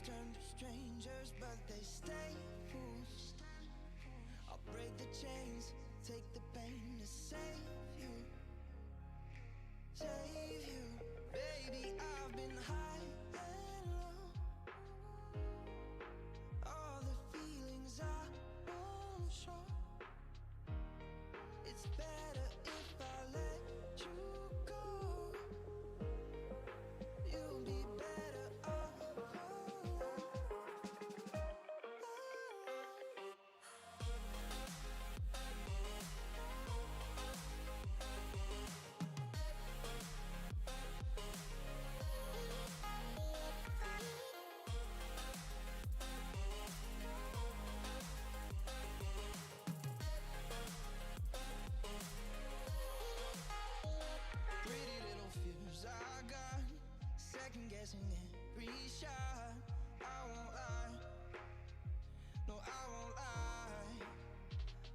turn to strangers, but they stay fools. I'll break the chains, take the pain to save you. Save you. Baby, I've been high and low. All the feelings I won't show. It's better if I let you go. You'll be better off alone. Pretty little fears I got, second guessing every shot. I won't lie, no I won't lie.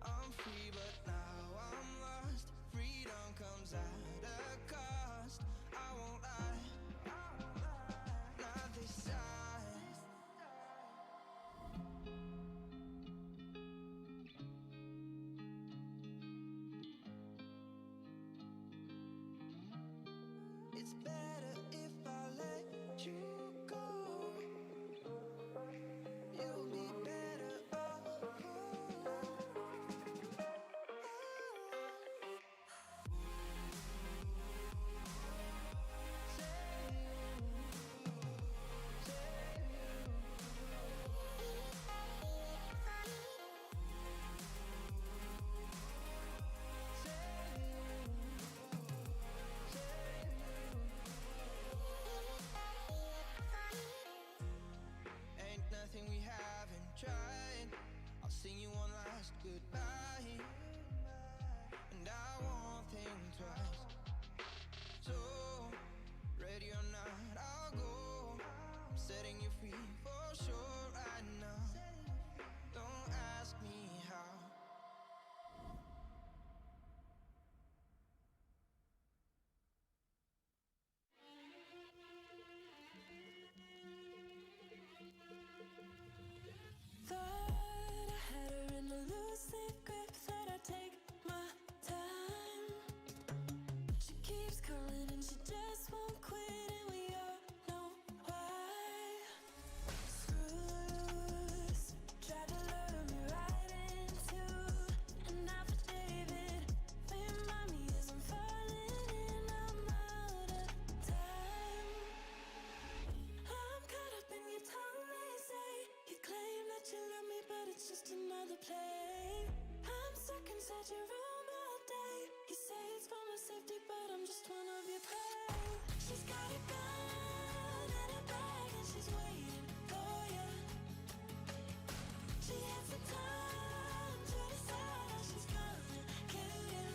I'm free but now I'm lost. Freedom comes at a cost. I won't lie, not this time. It's better if I let you go. You'll be better off alone. Ain't nothing we haven't tried. I'll sing you one last goodbye, and I won't think twice. So, ready or not, I'll go. I'm setting you free for sure right now. Don't ask me how. Thought I had her in a lucid grip, that I'd take my time. She keeps calling and she just won't quit, and we all know why. Screws tried to lure me right into an affidavit. Remind me as I'm falling and I'm out of time. I'm caught up in your tongue, they say. You claim that you love me, but it's just another play. I'm stuck inside your room all day. You say it's for my safety, but I'm just one of your prey. She's got a gun and a bag and she's waiting for you. She has the time to decide how she's gonna kill you.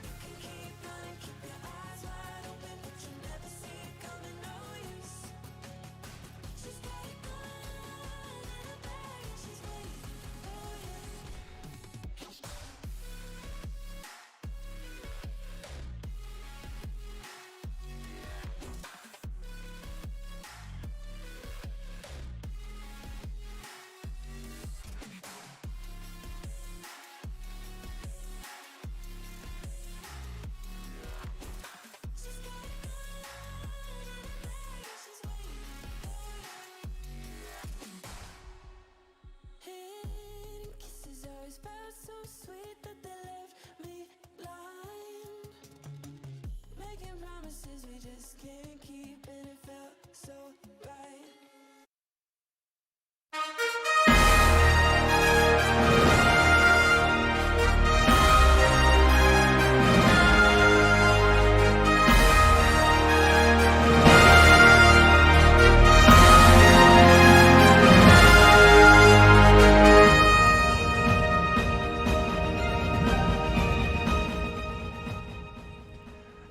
You can keep running, keep your eyes wide open, but you never see it coming, no use. She's got a gun and a bag and she's waiting for you. She's got a gun and a bag and she's waiting for you. Hidden kisses always felt so sweet that they left me blind. Making promises we just can't keep, and it felt so right.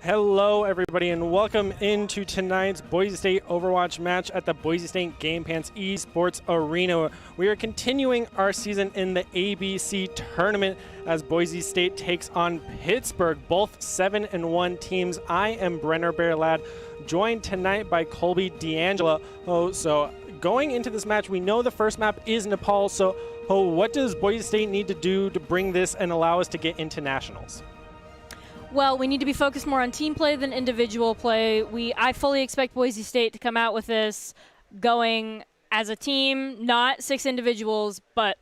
Hello, everybody, and welcome into tonight's Boise State Overwatch match at the Boise State Game Pants Esports Arena. We are continuing our season in the ABC tournament as Boise State takes on Pittsburgh, both 7-1 teams. I am Brenner Bearlad, joined tonight by Colby D'Angelo. So going into this match, we know the first map is Nepal. So what does Boise State need to do to bring this and allow us to get into nationals? Well, we need to be focused more on team play than individual play. I fully expect Boise State to come out with this going as a team, not 6 individuals, but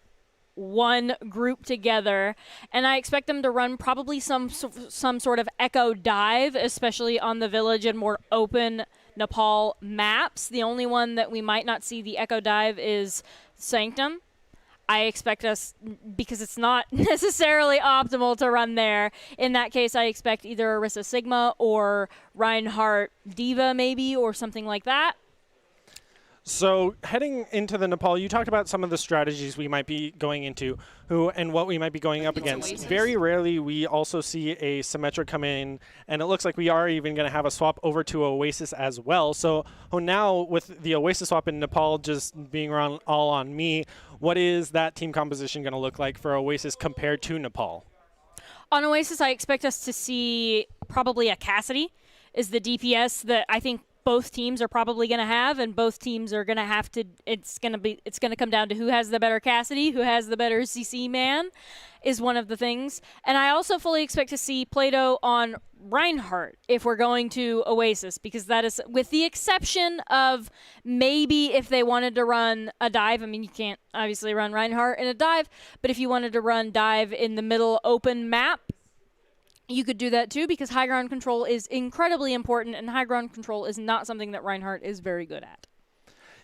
one group together. And I expect them to run probably some sort of echo dive, especially on the village and more open Nepal maps. The only one that we might not see the echo dive is Sanctum. I expect us, because it's not necessarily optimal to run there. In that case, I expect either Arissa Sigma or Reinhardt Diva maybe, or something like that. So heading into the Nepal, you talked about some of the strategies we might be going into and what we might be going up against. Oasis. Very rarely we also see a Symmetra come in, and it looks like we are even going to have a swap over to Oasis as well. So now with the Oasis swap in Nepal just being run all on me, what is that team composition going to look like for Oasis compared to Nepal? On Oasis, I expect us to see probably a Cassidy is the DPS that I think both teams are probably going to have, and both teams are going to have to. It's going to come down to who has the better Cassidy, who has the better CC man, is one of the things. And I also fully expect to see Plato on Reinhardt if we're going to Oasis, because that is, with the exception of maybe if they wanted to run a dive. I mean, you can't obviously run Reinhardt in a dive, but if you wanted to run dive in the middle open map, you could do that too, because high ground control is incredibly important, and high ground control is not something that Reinhardt is very good at.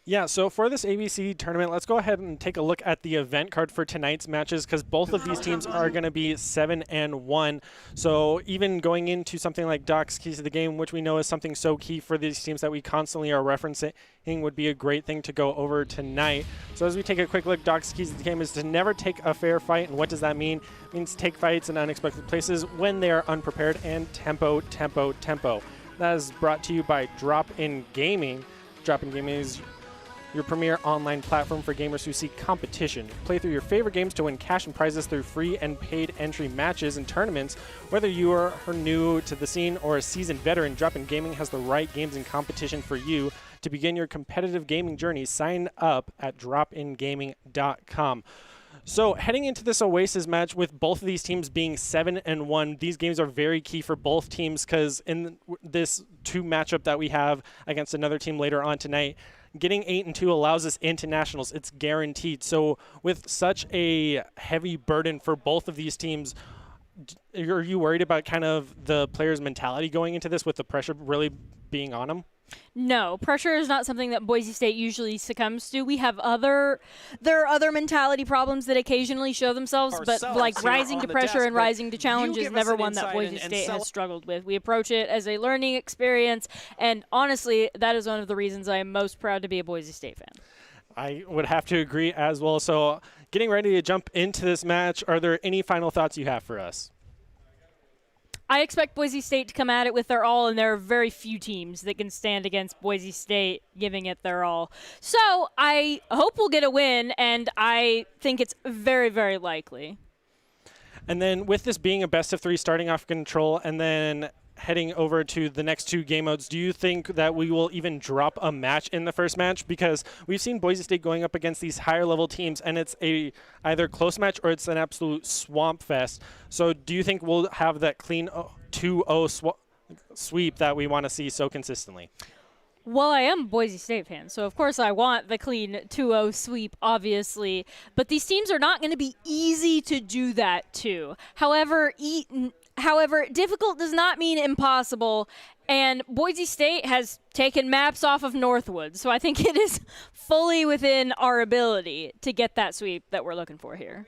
Yeah, so for this ABC tournament, let's go ahead and take a look at the event card for tonight's matches, because both of these teams are going to be 7-1. So even going into something like Doc's Keys to the Game, which we know is something so key for these teams that we constantly are referencing, would be a great thing to go over tonight. So as we take a quick look, Doc's Keys to the Game is to never take a fair fight. And what does that mean? It means take fights in unexpected places when they are unprepared, and tempo, tempo, tempo. That is brought to you by Drop In Gaming. Drop In Gaming is your premier online platform for gamers who seek competition. Play through your favorite games to win cash and prizes through free and paid entry matches and tournaments. Whether you are new to the scene or a seasoned veteran, Drop-In Gaming has the right games and competition for you. To begin your competitive gaming journey, sign up at dropingaming.com. So heading into this Oasis match, with both of these teams being 7-1, these games are very key for both teams, because in this 2 matchup that we have against another team later on tonight, getting 8-2 allows us into nationals. It's guaranteed. So with such a heavy burden for both of these teams, are you worried about kind of the players' mentality going into this, with the pressure really being on them? No, pressure is not something that Boise State usually succumbs to. There are other mentality problems that occasionally show themselves, but like rising to pressure and rising to challenge is never one that Boise State has struggled with. We approach it as a learning experience, and honestly, that is one of the reasons I am most proud to be a Boise State fan. I would have to agree as well. So getting ready to jump into this match, are there any final thoughts you have for us? I expect Boise State to come at it with their all, and there are very few teams that can stand against Boise State giving it their all. So I hope we'll get a win, and I think it's very, very likely. And then with this being a best-of-3 starting off control and then heading over to the next 2 game modes, do you think that we will even drop a match in the first match? Because we've seen Boise State going up against these higher level teams, and it's a either close match or it's an absolute swamp fest. So do you think we'll have that clean 2-0 sweep that we want to see so consistently? Well, I am a Boise State fan, so of course I want the clean 2-0 sweep, obviously. But these teams are not going to be easy to do that to. However, difficult does not mean impossible, and Boise State has taken maps off of Northwood, so I think it is fully within our ability to get that sweep that we're looking for here.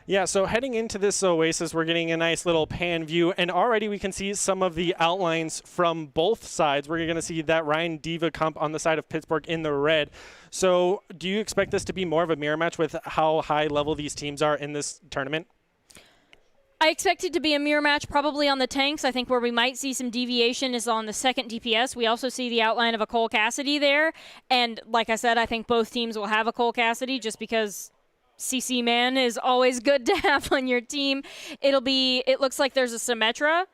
Yeah, so heading into this Oasis, we're getting a nice little pan view, and already we can see some of the outlines from both sides. We're going to see that Ryan Diva comp on the side of Pittsburgh in the red. So do you expect this to be more of a mirror match with how high level these teams are in this tournament? I expect it to be a mirror match, probably on the tanks. I think where we might see some deviation is on the second DPS. We also see the outline of a Cole Cassidy there. And like I said, I think both teams will have a Cole Cassidy just because CC man is always good to have on your team. It looks like there's a Symmetra.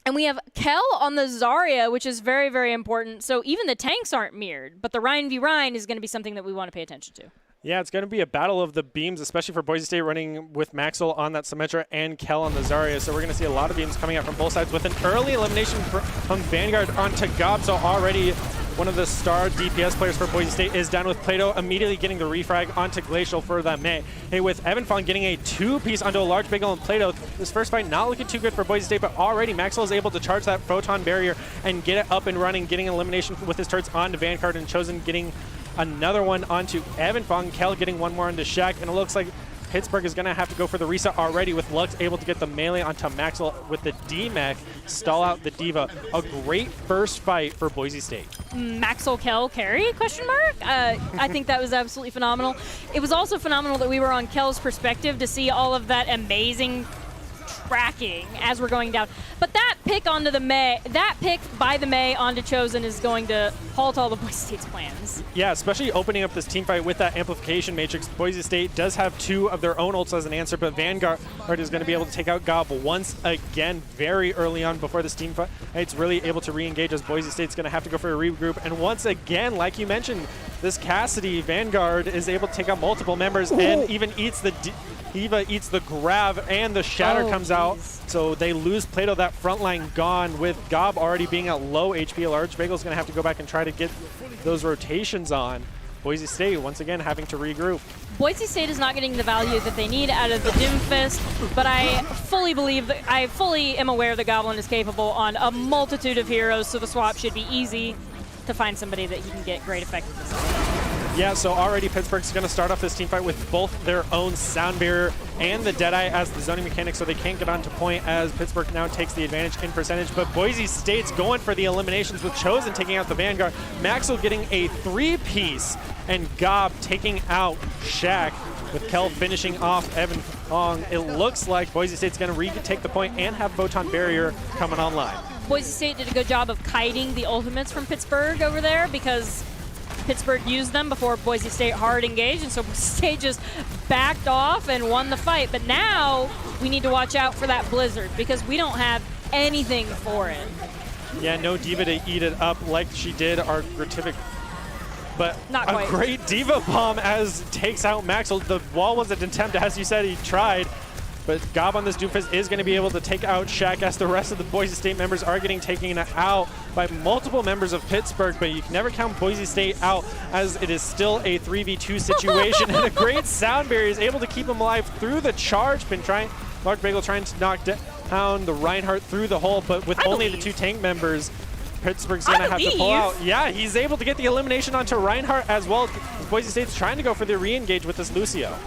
And we have Kel on the Zarya, which is very, very important. So even the tanks aren't mirrored, but the Rhine v. Rhine is going to be something that we want to pay attention to. Yeah, it's going to be a battle of the beams, especially for Boise State running with Maxwell on that Symmetra and Kel on the Zarya. So we're going to see a lot of beams coming out from both sides with an early elimination from Vanguard onto Gob. So already one of the star DPS players for Boise State is down with Plato, immediately getting the refrag onto Glacial for the May. Hey, with Evan Fong getting a 2-piece onto a large bagel and Plato, this first fight not looking too good for Boise State, but already Maxwell is able to charge that photon barrier and get it up and running, getting an elimination with his turrets onto Vanguard, and Chosen getting another one onto Evan Fong. Kel getting one more onto Shaq, and it looks like Pittsburgh is going to have to go for the reset already, with Lux able to get the melee onto Maxwell with the D-Mech, stall out the Diva. A great first fight for Boise State. Maxwell Kel carry, question mark? I think that was absolutely phenomenal. It was also phenomenal that we were on Kel's perspective to see all of that amazing tracking as we're going down. But that pick onto the May, that pick by the May onto Chosen is going to halt all the Boise State's plans. Yeah, especially opening up this team fight with that amplification matrix. Boise State does have 2 of their own ults as an answer, but Vanguard is going to be able to take out Gob once again very early on before this team fight. It's really able to re-engage, as Boise State's going to have to go for a regroup. And once again, like you mentioned, this Cassidy Vanguard is able to take out multiple members and even eats the Eva eats the grab, and the shatter comes out. So they lose Plato. That front line gone, with Gob already being at low HP. Large Bagel's going to have to go back and try to get those rotations on. Boise State once again having to regroup. Boise State is not getting the value that they need out of the Doomfist, but I fully believe that I fully am aware that Goblin is capable on a multitude of heroes, so the swap should be easy to find somebody that he can get great effectiveness on. Yeah, so already Pittsburgh's going to start off this team fight with both their own Sound Barrier and the Deadeye as the zoning mechanic, so they can't get onto point, as Pittsburgh now takes the advantage in percentage. But Boise State's going for the eliminations, with Chosen taking out the Vanguard, Maxwell getting a 3-piece, and Gob taking out Shaq, with Kel finishing off Evan Fong. It looks like Boise State's going to retake the point and have Photon Barrier coming online. Boise State did a good job of kiting the ultimates from Pittsburgh over there, because Pittsburgh used them before Boise State hard engaged, and so Boise State just backed off and won the fight. But now we need to watch out for that Blizzard, because we don't have anything for it. Yeah, no Diva to eat it up like she did our Gratific. But not a quite. Great Diva bomb as takes out Maxwell. The wall was an attempt, as you said, he tried. But Gob on this Doomfist is going to be able to take out Shaq, as the rest of the Boise State members are getting taken out by multiple members of Pittsburgh. But you can never count Boise State out, as it is still a 3v2 situation. And a great Sound Barrier is able to keep him alive through the charge. Been trying, Large Bagel trying to knock down the Reinhardt through the hole, but with only the 2 tank members, Pittsburgh's going to have to pull out. Yeah, he's able to get the elimination onto Reinhardt as well. Boise State's trying to go for the re-engage with this Lucio.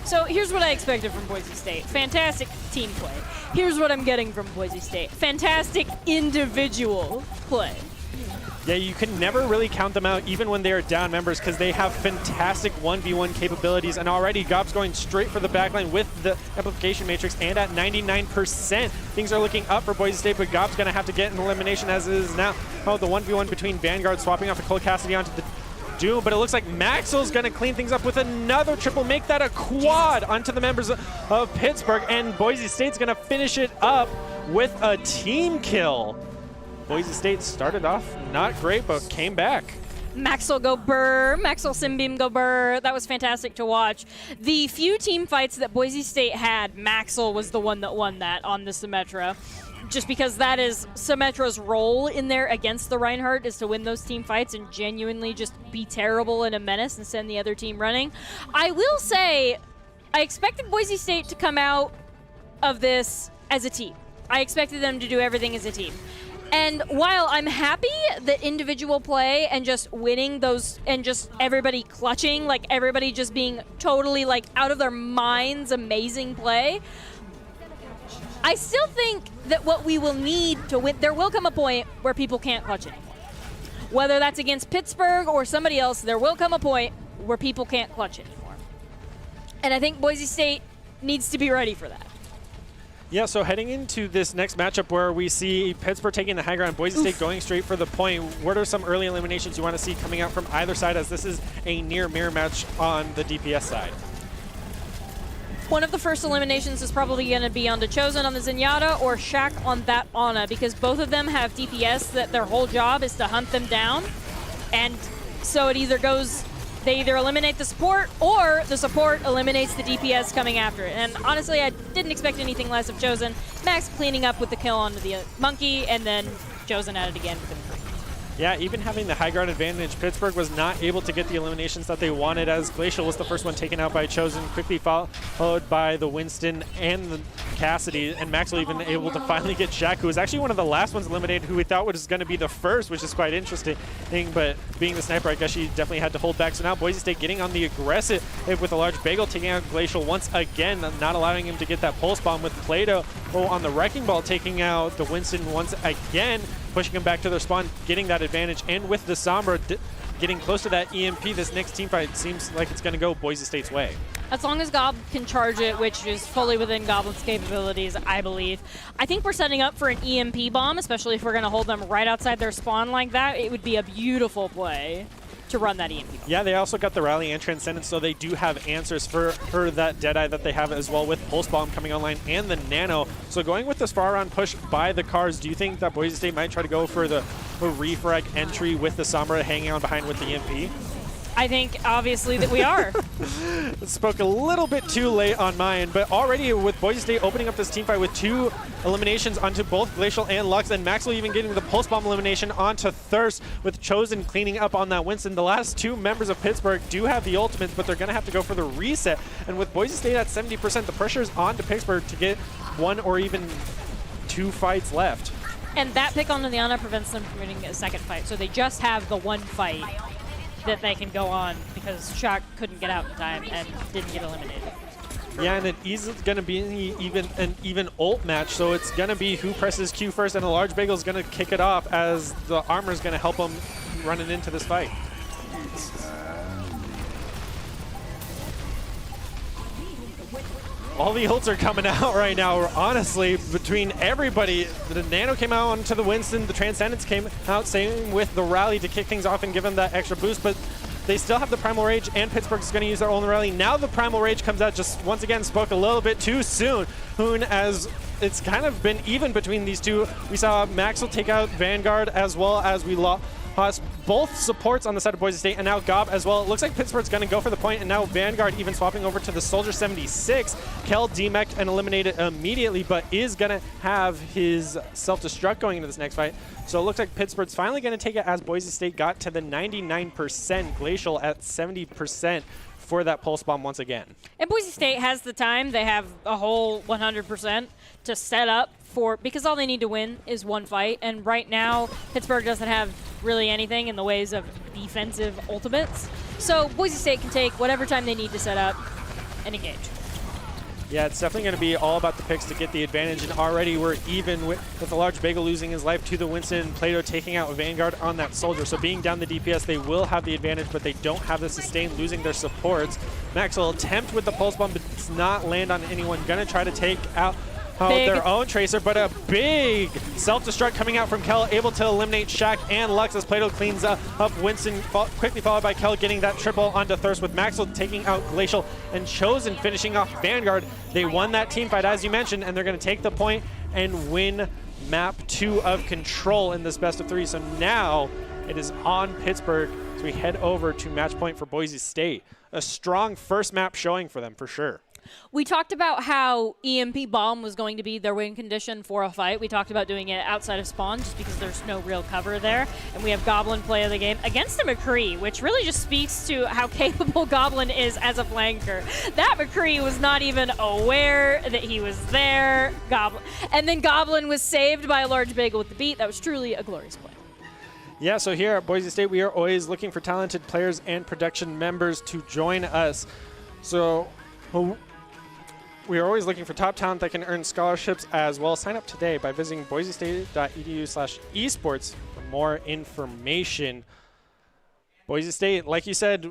So here's what I expected from Boise State. Fantastic team play. Here's what I'm getting from Boise State. Fantastic individual play. Yeah, you can never really count them out, even when they're down members, because they have fantastic 1v1 capabilities. And already Gob's going straight for the backline with the amplification matrix, and at 99%. Things are looking up for Boise State, but Gob's going to have to get an elimination, as it is now. Oh, the 1v1 between Vanguard swapping off the Cole Cassidy onto the Doom, but it looks like Maxwell's going to clean things up with another triple, make that a quad onto the members of Pittsburgh, and Boise State's going to finish it up with a team kill. Boise State started off not great, but came back. Maxwell go burr, Maxwell Simbeam go burr. That was fantastic to watch. The few team fights that Boise State had, Maxwell was the one that won that on the Symmetra. Just because that is Symmetra's role in there against the Reinhardt, is to win those team fights and genuinely just be terrible and a menace and send the other team running. I will say, I expected Boise State to come out of this as a team. I expected them to do everything as a team. And while I'm happy that individual play and just winning those and just everybody clutching, like everybody just being totally like out of their minds, amazing play, I still think that what we will need to win, there will come a point where people can't clutch anymore. Whether that's against Pittsburgh or somebody else, there will come a point where people can't clutch anymore. And I think Boise State needs to be ready for that. Yeah, so heading into this next matchup where we see Pittsburgh taking the high ground, Boise State going straight for the point, what are some early eliminations you want to see coming out from either side, as this is a near mirror match on the DPS side? One of the first eliminations is probably going to be on the Chosen on the Zenyatta or Shaq on that Ana, because both of them have DPS that their whole job is to hunt them down. And so it either goes, they either eliminate the support or the support eliminates the DPS coming after it. And honestly, I didn't expect anything less of Chosen. Max cleaning up with the kill onto the Monkey, and then Chosen at it again with the free. Yeah, even having the high ground advantage, Pittsburgh was not able to get the eliminations that they wanted, as Glacial was the first one taken out by Chosen, quickly followed by the Winston and the Cassidy, and Maxwell even able to finally get Shaq, who was actually one of the last ones eliminated, who we thought was going to be the first, which is quite interesting. But being the sniper, I guess she definitely had to hold back. So now Boise State getting on the aggressive with a large bagel, taking out Glacial once again, not allowing him to get that pulse bomb, with Play-Doh on the Wrecking Ball taking out the Winston once again, pushing them back to their spawn, getting that advantage. And with the Sombra getting close to that EMP, this next team fight seems like it's going to go Boise State's way. As long as Gob can charge it, which is fully within Goblin's capabilities, I believe. I think we're setting up for an EMP bomb, especially if we're going to hold them right outside their spawn like that. It would be a beautiful play to run that EMP bomb. Yeah, they also got the Rally and Transcendence, so they do have answers for that Deadeye that they have as well, with Pulse Bomb coming online and the Nano. So going with this far round push by the cars, do you think that Boise State might try to go for the refrag entry with the Sombra hanging on behind with the EMP? I think, obviously, that we are. Spoke a little bit too late on mine, but already with Boise State opening up this team fight with 2 eliminations onto both Glacial and Lux, and Maxwell even getting the Pulse Bomb elimination onto Thirst, with Chosen cleaning up on that Winston. The last 2 members of Pittsburgh do have the ultimates, but they're going to have to go for the reset. And with Boise State at 70%, the pressure is on to Pittsburgh to get 1 or even 2 fights left. And that pick onto the Ana prevents them from winning a second fight, so they just have the 1 fight that they can go on, because Shock couldn't get out in time and didn't get eliminated. Yeah, and it is going to be an even ult match, so it's going to be who presses Q first, and a large bagel is going to kick it off, as the armor is going to help them running into this fight. All the ults are coming out right now, honestly, between everybody. The Nano came out onto the Winston, the Transcendence came out, same with the Rally to kick things off and give them that extra boost, but they still have the Primal Rage, and Pittsburgh's going to use their own Rally. Now the Primal Rage comes out, just once again spoke a little bit too soon, as it's kind of been even between these two. We saw Maxwell take out Vanguard, as well as we lost both supports on the side of Boise State, and now Gob as well. It looks like Pittsburgh's going to go for the point, and now Vanguard even swapping over to the Soldier 76. Kel demeched and eliminated immediately, but is going to have his self-destruct going into this next fight. So it looks like Pittsburgh's finally going to take it, as Boise State got to the 99%, Glacial at 70% for that Pulse Bomb once again. And Boise State has the time. They have a whole 100% to set up for, because all they need to win is 1 fight. And right now, Pittsburgh doesn't have really anything in the ways of defensive ultimates. So Boise State can take whatever time they need to set up and engage. Yeah, it's definitely going to be all about the picks to get the advantage, and already we're even with a large bagel losing his life to the Winston, Plato taking out Vanguard on that Soldier. So being down the DPS, they will have the advantage, but they don't have the sustain, losing their supports. Max will attempt with the Pulse Bomb, but does not land on anyone. Going to try to take out their own Tracer, but a big self-destruct coming out from Kel, able to eliminate Shaq and Lux as Plato cleans up Winston, quickly followed by Kel getting that triple onto Thirst, with Maxwell taking out Glacial and Chosen finishing off Vanguard. They won that team fight, as you mentioned, and they're going to take the point and win map 2 of Control in this best of 3. So now it is on Pittsburgh as we head over to match point for Boise State. A strong first map showing for them, for sure. We talked about how EMP Bomb was going to be their win condition for a fight. We talked about doing it outside of spawn just because there's no real cover there. And we have Goblin play of the game against a McCree, which really just speaks to how capable Goblin is as a flanker. That McCree was not even aware that he was there. And then Goblin was saved by a large bagel with the beat. That was truly a glorious play. Yeah, so here at Boise State, we are always looking for talented players and production members to join us. So we are always looking for top talent that can earn scholarships as well. Sign up today by visiting boisestate.edu/esports for more information. Boise State, like you said,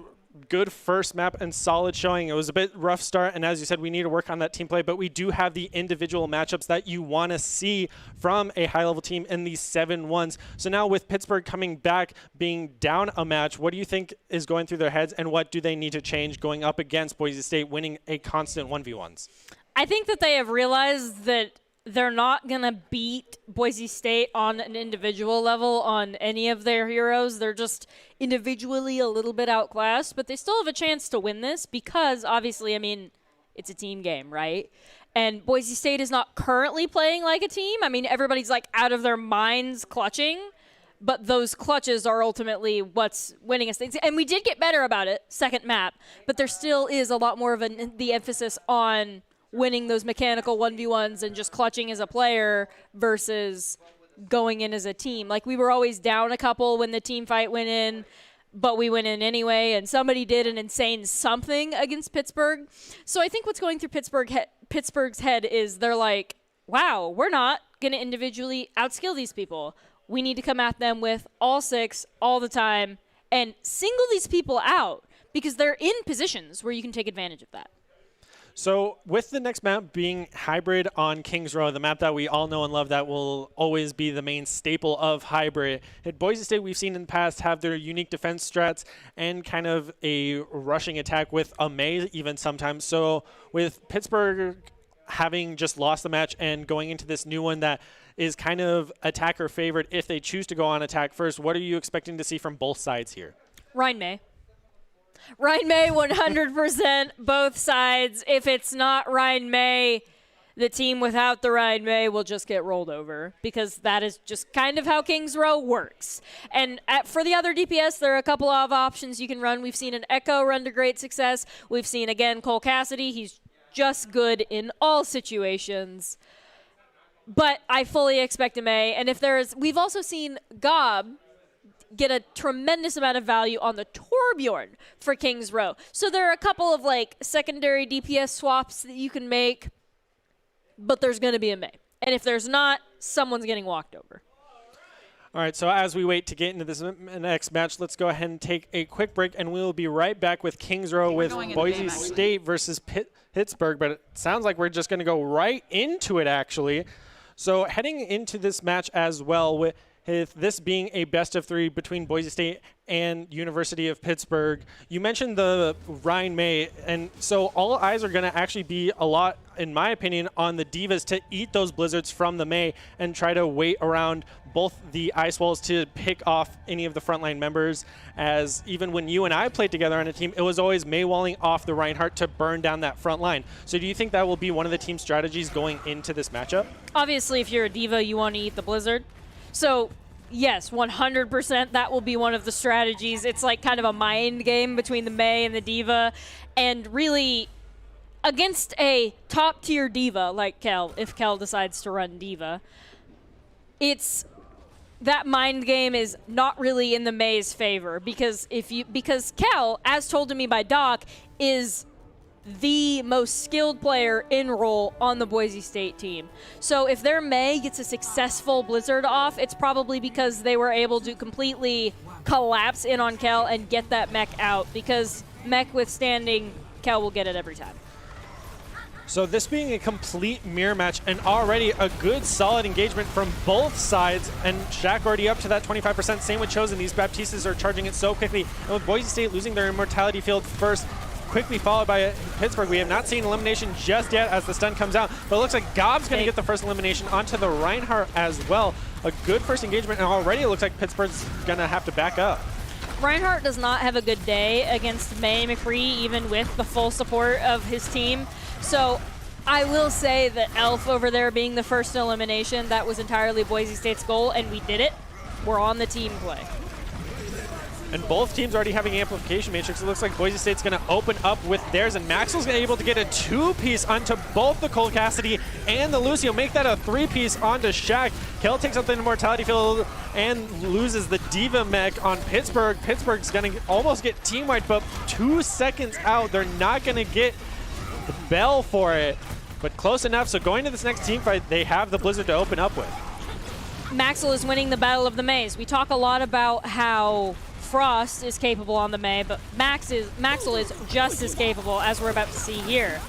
good first map and solid showing. It was a bit rough start, and as you said, we need to work on that team play, but we do have the individual matchups that you want to see from a high-level team in these 7-1s. So now with Pittsburgh coming back, being down a match, what do you think is going through their heads, and what do they need to change going up against Boise State winning a constant 1v1s? I think that they have realized that they're not going to beat Boise State on an individual level on any of their heroes. They're just individually a little bit outclassed, but they still have a chance to win this because, obviously, I mean, it's a team game, right? And Boise State is not currently playing like a team. I mean, everybody's like out of their minds clutching, but those clutches are ultimately what's winning us things. And we did get better about it, second map, but there still is a lot more of the emphasis on winning those mechanical 1v1s and just clutching as a player versus going in as a team. Like, we were always down a couple when the team fight went in, but we went in anyway, and somebody did an insane something against Pittsburgh. So I think what's going through Pittsburgh's head is they're like, wow, we're not going to individually outskill these people. We need to come at them with all 6 all the time and single these people out because they're in positions where you can take advantage of that. So with the next map being hybrid on Kings Row, the map that we all know and love that will always be the main staple of hybrid, at Boise State we've seen in the past have their unique defense strats and kind of a rushing attack with a May even sometimes. So with Pittsburgh having just lost the match and going into this new one that is kind of attacker favored if they choose to go on attack first, what are you expecting to see from both sides here? Ryan May. Ryan May, 100%, both sides. If it's not Ryan May, the team without the Ryan May will just get rolled over because that is just kind of how Kings Row works. And for the other DPS, there are a couple of options you can run. We've seen an Echo run to great success. We've seen, again, Cole Cassidy. He's just good in all situations. But I fully expect a May. And if there's, we've also seen Gob get a tremendous amount of value on the Torbjorn for Kings Row. So there are a couple of like secondary DPS swaps that you can make, but there's going to be a May. And if there's not, someone's getting walked over. All right, so as we wait to get into this next match, let's go ahead and take a quick break, and we will be right back with Kings Row with Boise State versus Pittsburgh. But it sounds like we're just going to go right into it, actually. So heading into this match as well, with this being a best of 3 between Boise State and University of Pittsburgh, you mentioned the Ryan May, and so all eyes are going to actually be a lot, in my opinion, on the Divas to eat those blizzards from the May and try to wait around both the ice walls to pick off any of the frontline members, as even when you and I played together on a team, it was always May walling off the Reinhardt to burn down that front line. So do you think that will be one of the team strategies going into this matchup? Obviously, if you're a diva, you want to eat the blizzard. So yes, 100% that will be one of the strategies. It's like kind of a mind game between the May and the diva. And really, against a top-tier diva like Kel, if Kel decides to run diva, it's that mind game is not really in the May's favor because Kel, as told to me by Doc, is the most skilled player in role on the Boise State team. So if their May gets a successful blizzard off, it's probably because they were able to completely collapse in on Kel and get that mech out, because mech withstanding, Kel will get it every time. So this being a complete mirror match and already a good solid engagement from both sides, and Shaq already up to that 25%, same with Chosen. These Baptistas are charging it so quickly, and with Boise State losing their immortality field first, quickly followed by Pittsburgh. We have not seen elimination just yet as the stun comes out, but it looks like Gob's going to get the first elimination onto the Reinhardt as well. A good first engagement, and already it looks like Pittsburgh's going to have to back up. Reinhardt does not have a good day against May McCree, even with the full support of his team. So I will say that Elf over there being the first elimination, that was entirely Boise State's goal, and we did it. We're on the team play. And both teams already having amplification matrix. It looks like Boise State's going to open up with theirs, and Maxwell's able to get a 2-piece onto both the Cole Cassidy and the Lucio, make that a 3-piece onto Shaq. Kel takes out the immortality field and loses the Diva mech on Pittsburgh. Pittsburgh's going to almost get team wiped, but 2 seconds out. They're not going to get the bell for it, but close enough. So going to this next team fight, they have the Blizzard to open up with. Maxwell is winning the Battle of the Maze. We talk a lot about how Frost is capable on the Mei, but Maxwell is just as capable, as we're about to see here.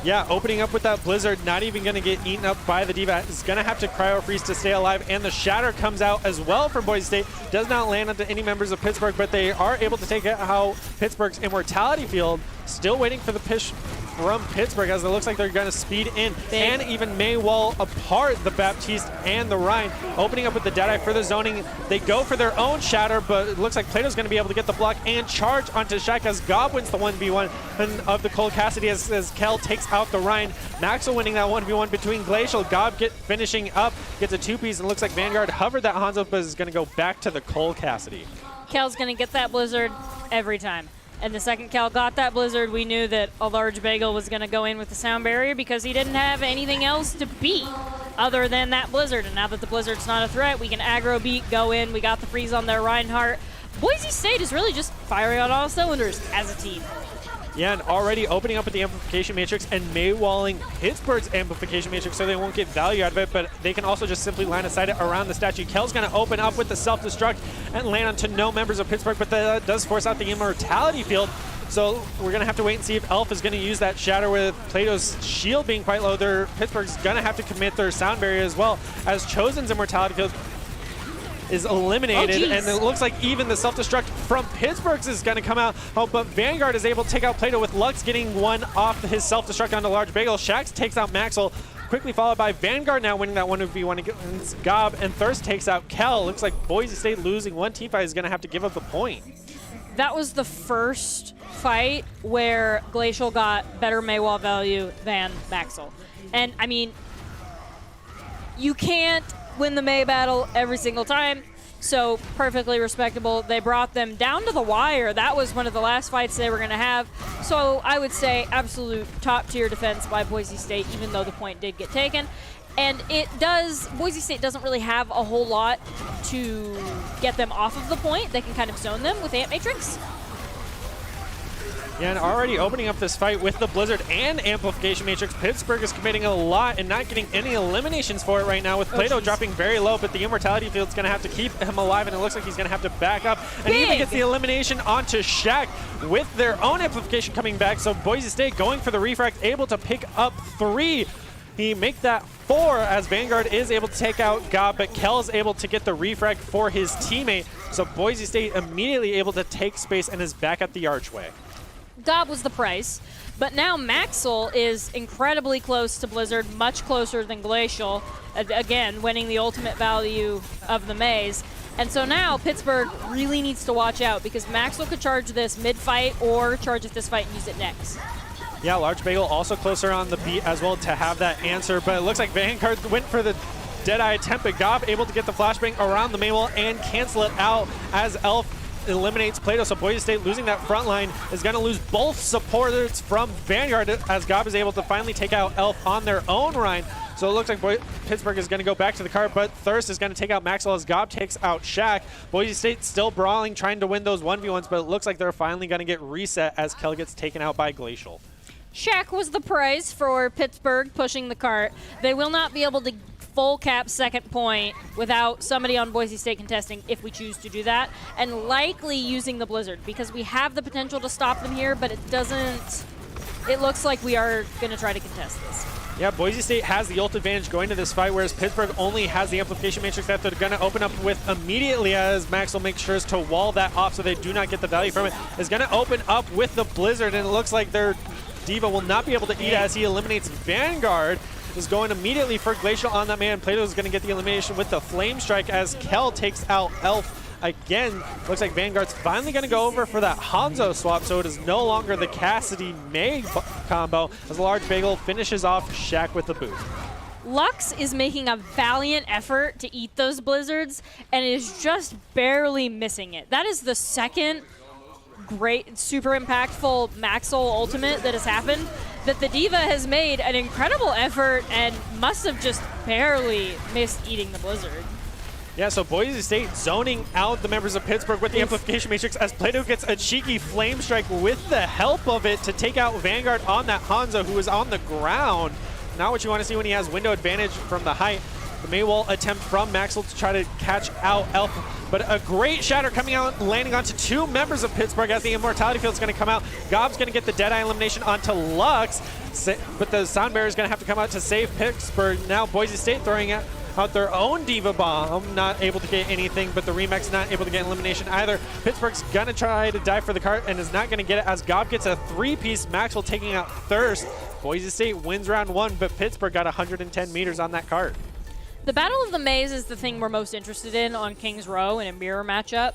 Yeah, opening up with that Blizzard, not even going to get eaten up by the D.Va. Is going to have to Cryo Freeze to stay alive, and the Shatter comes out as well for Boise State. Does not land onto any members of Pittsburgh, but they are able to take out Pittsburgh's Immortality Field. Still waiting for the push from Pittsburgh, as it looks like they're going to speed in and even May wall apart the Baptiste and the Rhine. Opening up with the Deadeye for the zoning. They go for their own Shatter, but it looks like Plato's going to be able to get the block and charge onto Shaq as Gob wins the 1v1 of the Cold Cassidy as Kel takes out the Rhine. Maxwell winning that 1v1 between Glacial. Gob finishing up, gets a two-piece, and looks like Vanguard hovered that Hanzo, but is going to go back to the Cold Cassidy. Kel's going to get that Blizzard every time. And the second Kel got that Blizzard, we knew that a large bagel was going to go in with the sound barrier because he didn't have anything else to beat other than that Blizzard. And now that the Blizzard's not a threat, we can aggro beat, go in. We got the freeze on their Reinhardt. Boise State is really just firing on all cylinders as a team. Yeah, and already opening up with the Amplification Matrix and Maywalling Pittsburgh's Amplification Matrix so they won't get value out of it, but they can also just simply line of sight it around the statue. Kel's going to open up with the Self-Destruct and land onto no members of Pittsburgh, but that does force out the Immortality Field. So we're going to have to wait and see if Elf is going to use that Shatter with Plato's shield being quite low. Pittsburgh's going to have to commit their sound barrier as well, as Chosen's Immortality Field is eliminated, and it looks like even the self-destruct from Pittsburgh's is going to come out. Oh, but Vanguard is able to take out Plato with Lux getting one off his self-destruct onto Large Bagel. Shax takes out Maxwell, quickly followed by Vanguard now winning that 1v1 against Gob, and Thirst takes out Kel. Looks like Boise State losing one teamfight is going to have to give up the point. That was the first fight where Glacial got better Maywall value than Maxwell. And, I mean, you can't win the May battle every single time, so perfectly respectable. They brought them down to the wire. That was one of the last fights they were going to have. So I would say absolute top-tier defense by Boise State, even though the point did get taken. And Boise State doesn't really have a whole lot to get them off of the point. They can kind of zone them with Ant Matrix. Yeah, and already opening up this fight with the Blizzard and Amplification Matrix, Pittsburgh is committing a lot and not getting any eliminations for it right now, with Plato dropping very low, but the Immortality Field's going to have to keep him alive, and it looks like he's going to have to back up. And he even gets the elimination onto Shaq with their own Amplification coming back, so Boise State going for the refract, able to pick up 3. He make that 4 as Vanguard is able to take out Gob, but Kel is able to get the refract for his teammate, so Boise State immediately able to take space and is back at the archway. Gob was the price, but now Maxwell is incredibly close to Blizzard, much closer than Glacial, again, winning the ultimate value of the maze. And so now Pittsburgh really needs to watch out, because Maxwell could charge this mid-fight or charge at this fight and use it next. Yeah, Large Bagel also closer on the beat as well to have that answer, but it looks like Vanguard went for the Deadeye attempt, but Gob able to get the flashbang around the main wall and cancel it out as Elf eliminates Plato, so Boise State losing that front line is going to lose both supporters from Vanguard as Gob is able to finally take out Elf on their own Rhine. So it looks like Pittsburgh is going to go back to the cart, but Thirst is going to take out Maxwell as Gob takes out Shaq. Boise State still brawling, trying to win those 1v1s, but it looks like they're finally going to get reset as Kel gets taken out by Glacial. Shaq was the price for Pittsburgh pushing the cart. They will not be able to full cap second point without somebody on Boise State contesting, if we choose to do that, and likely using the Blizzard, because we have the potential to stop them here, but it looks like we are going to try to contest this. Yeah, Boise State has the ult advantage going to this fight, whereas Pittsburgh only has the Amplification Matrix that they're going to open up with immediately, as Maxwell makes sure to wall that off so they do not get the value from it. Is going to open up with the Blizzard, and it looks like their D.Va will not be able to eat as he eliminates Vanguard. Is going immediately for Glacial on that man. Plato is going to get the elimination with the Flame Strike as Kel takes out Elf again. Looks like Vanguard's finally going to go over for that Hanzo swap, so it is no longer the Cassidy-May combo as a Large Bagel finishes off Shaq with the boot. Lux is making a valiant effort to eat those Blizzards and is just barely missing it. That is the second great, super impactful Maxwell ultimate that has happened, that the D.Va has made an incredible effort and must have just barely missed eating the Blizzard. Yeah, so Boise State zoning out the members of Pittsburgh with the Amplification Matrix as Plato gets a cheeky Flame Strike with the help of it to take out Vanguard on that Hanzo, who is on the ground. Not what you want to see when he has window advantage from the height. The Maywall attempt from Maxwell to try to catch out Elf, but a great shatter coming out, landing onto 2 members of Pittsburgh as the Immortality Field is going to come out. Gob's going to get the Deadeye elimination onto Lux, but the Sound Barrier is going to have to come out to save Pittsburgh. Now Boise State throwing out their own Diva Bomb, not able to get anything, but the Remax not able to get elimination either. Pittsburgh's gonna try to dive for the cart and is not gonna get it as Gob gets a 3-piece, Maxwell taking out Thirst. Boise State wins round 1, but Pittsburgh got 110 meters on that cart. The Battle of the Maze is the thing we're most interested in on Kings Row in a mirror matchup,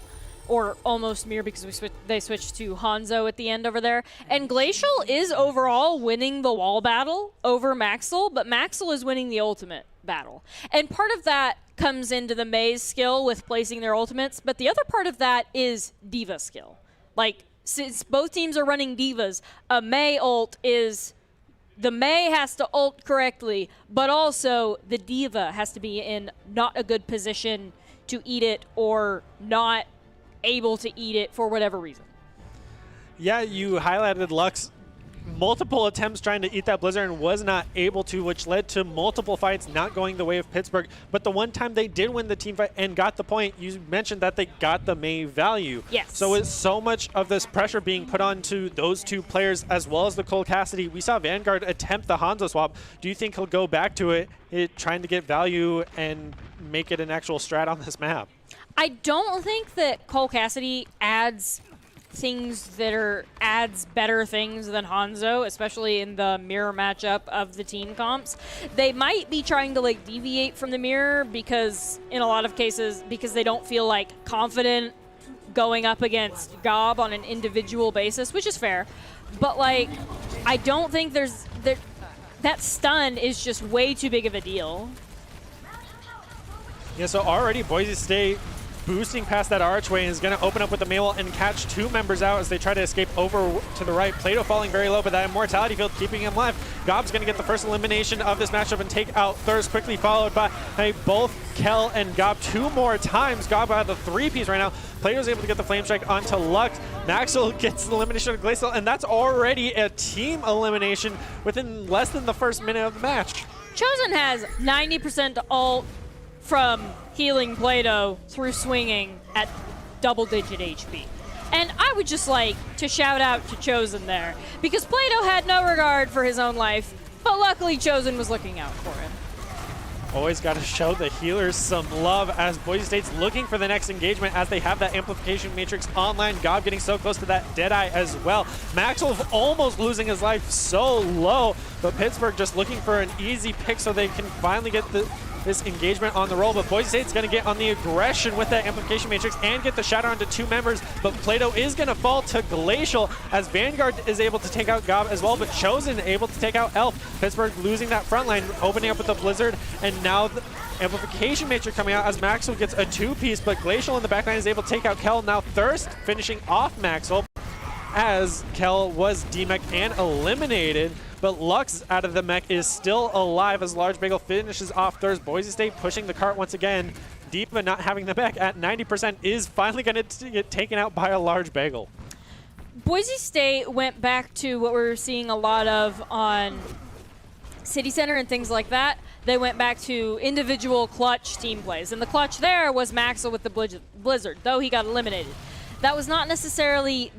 or almost mirror because they switched to Hanzo at the end over there. And Glacial is overall winning the wall battle over Maxwell, but Maxwell is winning the ultimate battle. And part of that comes into the Maze skill with placing their ultimates, but the other part of that is Diva skill. Like, since both teams are running Divas, a Mei ult is... The Mei has to ult correctly, but also the Diva has to be in not a good position to eat it or not able to eat it for whatever reason. Yeah, you highlighted Lux. Multiple attempts trying to eat that Blizzard and was not able to, which led to multiple fights not going the way of Pittsburgh. But the one time they did win the team fight and got the point, you mentioned that they got the Mei value. Yes. So with so much of this pressure being put onto those 2 players as well as the Cole Cassidy, we saw Vanguard attempt the Hanzo swap. Do you think he'll go back to it trying to get value and make it an actual strat on this map? I don't think that Cole Cassidy adds better things than Hanzo, especially in the mirror matchup of the team comps. They might be trying to like deviate from the mirror because in a lot of cases, because they don't feel like confident going up against Gob on an individual basis, which is fair. But like, I don't think that stun is just way too big of a deal. Yeah, so already Boise State boosting past that archway and is going to open up with the Maywall and catch 2 members out as they try to escape over to the right. Plato falling very low, but that Immortality Field keeping him alive. Gob's going to get the first elimination of this matchup and take out Thirst, quickly followed by both Kel and Gob 2 more times. Gob got the 3-piece right now. Plato's able to get the Flame Strike onto Lux. Maxwell gets the elimination of Glacial, and that's already a team elimination within less than the first minute of the match. Chosen has 90% ult from healing Plato through swinging at double-digit HP. And I would just like to shout out to Chosen there, because Plato had no regard for his own life, but luckily Chosen was looking out for him. Always got to show the healers some love as Boise State's looking for the next engagement as they have that amplification matrix online. Gob getting so close to that Deadeye as well. Maxwell almost losing his life so low, but Pittsburgh just looking for an easy pick so they can finally get this engagement on the roll, but Boise State's going to get on the aggression with that amplification matrix and get the shatter onto 2 members, but Plato is going to fall to Glacial as Vanguard is able to take out Gob as well, but Chosen able to take out Elf. Pittsburgh losing that front line, opening up with the Blizzard, and now the amplification matrix coming out as Maxwell gets a 2-piece, but Glacial in the backline is able to take out Kel. Now Thirst finishing off Maxwell as Kel was demech and eliminated. But Lux out of the mech is still alive as Large Bagel finishes off Thirst. Boise State pushing the cart once again. Deepa not having the mech at 90% is finally going to get taken out by a Large Bagel. Boise State went back to what we're seeing a lot of on City Center and things like that. They went back to individual clutch team plays. And the clutch there was Maxwell with the Blizzard, though he got eliminated. That was not necessarily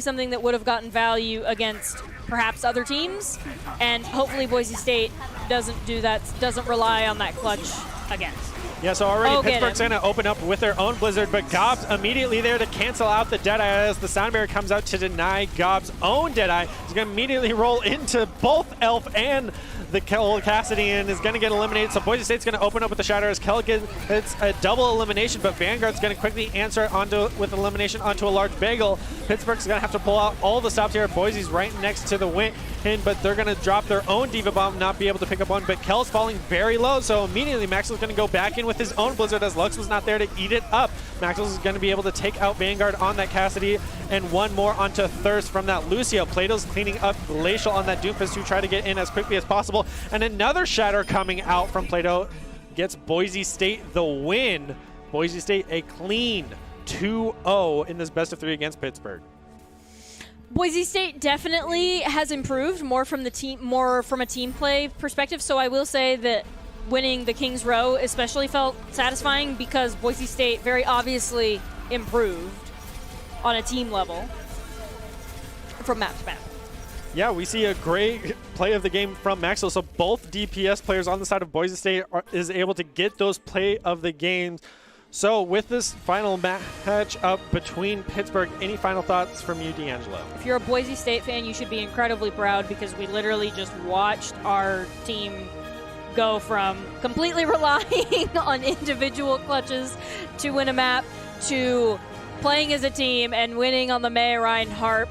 something that would have gotten value against perhaps other teams, and hopefully Boise State doesn't do that, doesn't rely on that clutch again. Yeah, so already Pittsburgh's going to open up with their own Blizzard, but Gob's immediately there to cancel out the Deadeye as the Sound Barrier comes out to deny Gob's own Deadeye. He's going to immediately roll into both Elf and the Cole Cassidy and is going to get eliminated. So Boise State's going to open up with the Shatter as Kel gets a double elimination, but Vanguard's going to quickly answer with elimination onto a Large Bagel. Pittsburgh's going to have to pull out all the stops here. Boise's right next to the win, but they're going to drop their own Diva Bomb, not be able to pick up one, but Kel's falling very low, so immediately Maxwell's going to go back in with his own Blizzard as Lux was not there to eat it up. Maxwell's going to be able to take out Vanguard on that Cassidy and one more onto Thirst from that Lucio. Plato's cleaning up Glacial on that Doomfist to try to get in as quickly as possible. And another Shatter coming out from Plato gets Boise State the win. Boise State a clean 2-0 in this best of 3 against Pittsburgh. Boise State definitely has improved more from a team play perspective. So I will say that winning the Kings Row especially felt satisfying because Boise State very obviously improved on a team level from map to map. Yeah, we see a great play of the game from Maxwell. So both DPS players on the side of Boise State is able to get those play of the games. So with this final match up between Pittsburgh, any final thoughts from you, D'Angelo? If you're a Boise State fan, you should be incredibly proud because we literally just watched our team go from completely relying on individual clutches to win a map to playing as a team and winning on the May Reinhardt,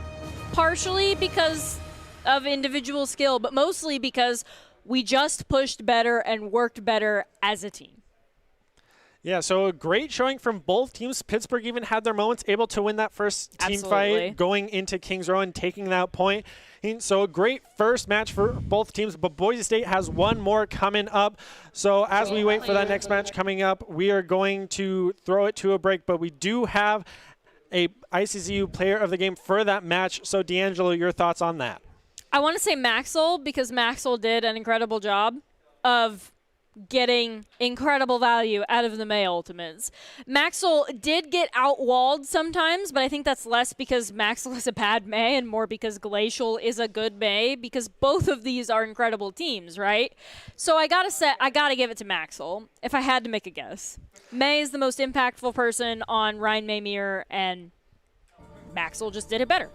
partially because of individual skill, but mostly because we just pushed better and worked better as a team. Yeah, so a great showing from both teams. Pittsburgh even had their moments, able to win that first team fight going into Kings Row and taking that point. And so a great first match for both teams, but Boise State has one more coming up. So as we wait for that next match coming up, we are going to throw it to a break, but we do have a ICCU player of the game for that match. So D'Angelo, your thoughts on that? I want to say Maxwell because Maxwell did an incredible job of getting incredible value out of the May Ultimates. Maxwell did get outwalled sometimes, but I think that's less because Maxwell is a bad May and more because Glacial is a good May, because both of these are incredible teams, right? So I gotta give it to Maxwell if I had to make a guess. May is the most impactful person on Ryan Maymere, and Maxwell just did it better.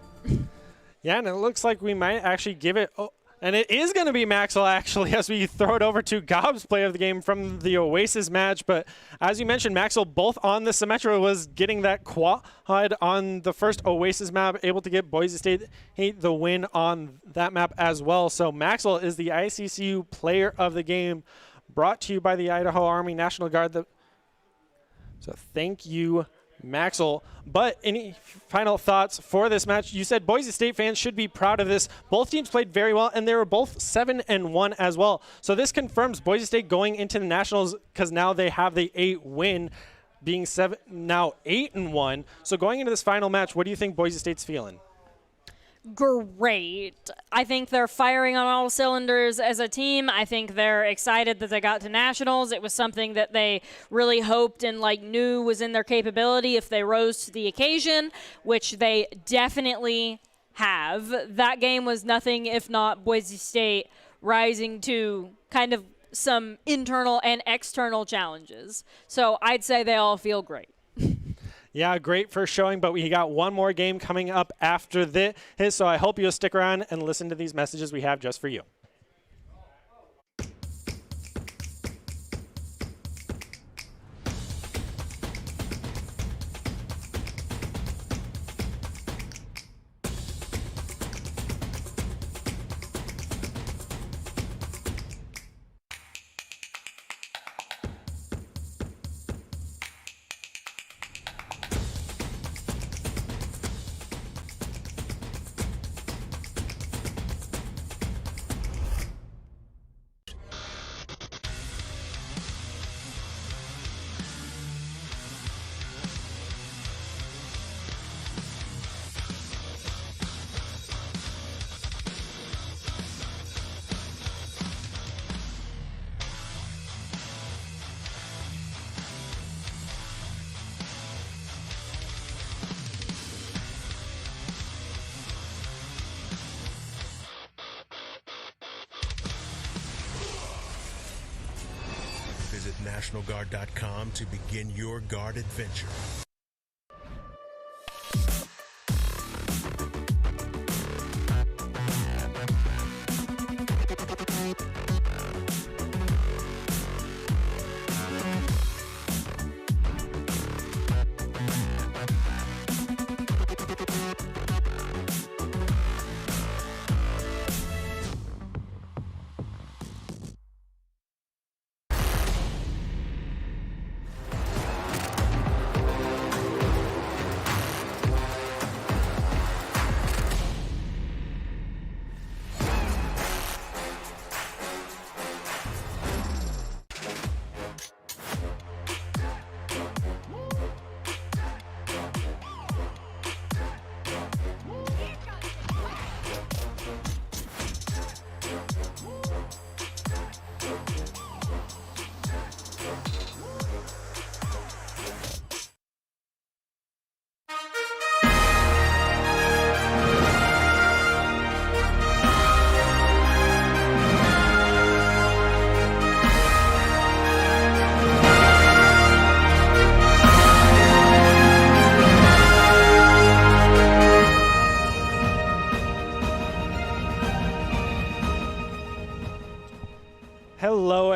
Yeah, and it looks like we might actually give it... And it is going to be Maxwell, actually, as we throw it over to Gobb's play of the game from the Oasis match. But as you mentioned, Maxwell, both on the Symmetra, was getting that quad on the first Oasis map, able to get Boise State the win on that map as well. So Maxwell is the ICCU player of the game, brought to you by the Idaho Army National Guard. So thank you, Maxwell. But any final thoughts for this match? You said Boise State fans should be proud of this. Both teams played very well, and they were both 7-1 as well. So this confirms Boise State going into the Nationals because now they have the 8 win, being now 8-1. So going into this final match, what do you think Boise State's feeling? Great. I think they're firing on all cylinders as a team. I think they're excited that they got to Nationals. It was something that they really hoped and knew was in their capability if they rose to the occasion, which they definitely have. That game was nothing if not Boise State rising to kind of some internal and external challenges. So I'd say they all feel great. Yeah, great first showing, but we got one more game coming up after this, so I hope you'll stick around and listen to these messages we have just for you. Visit NationalGuard.com to begin your Guard adventure.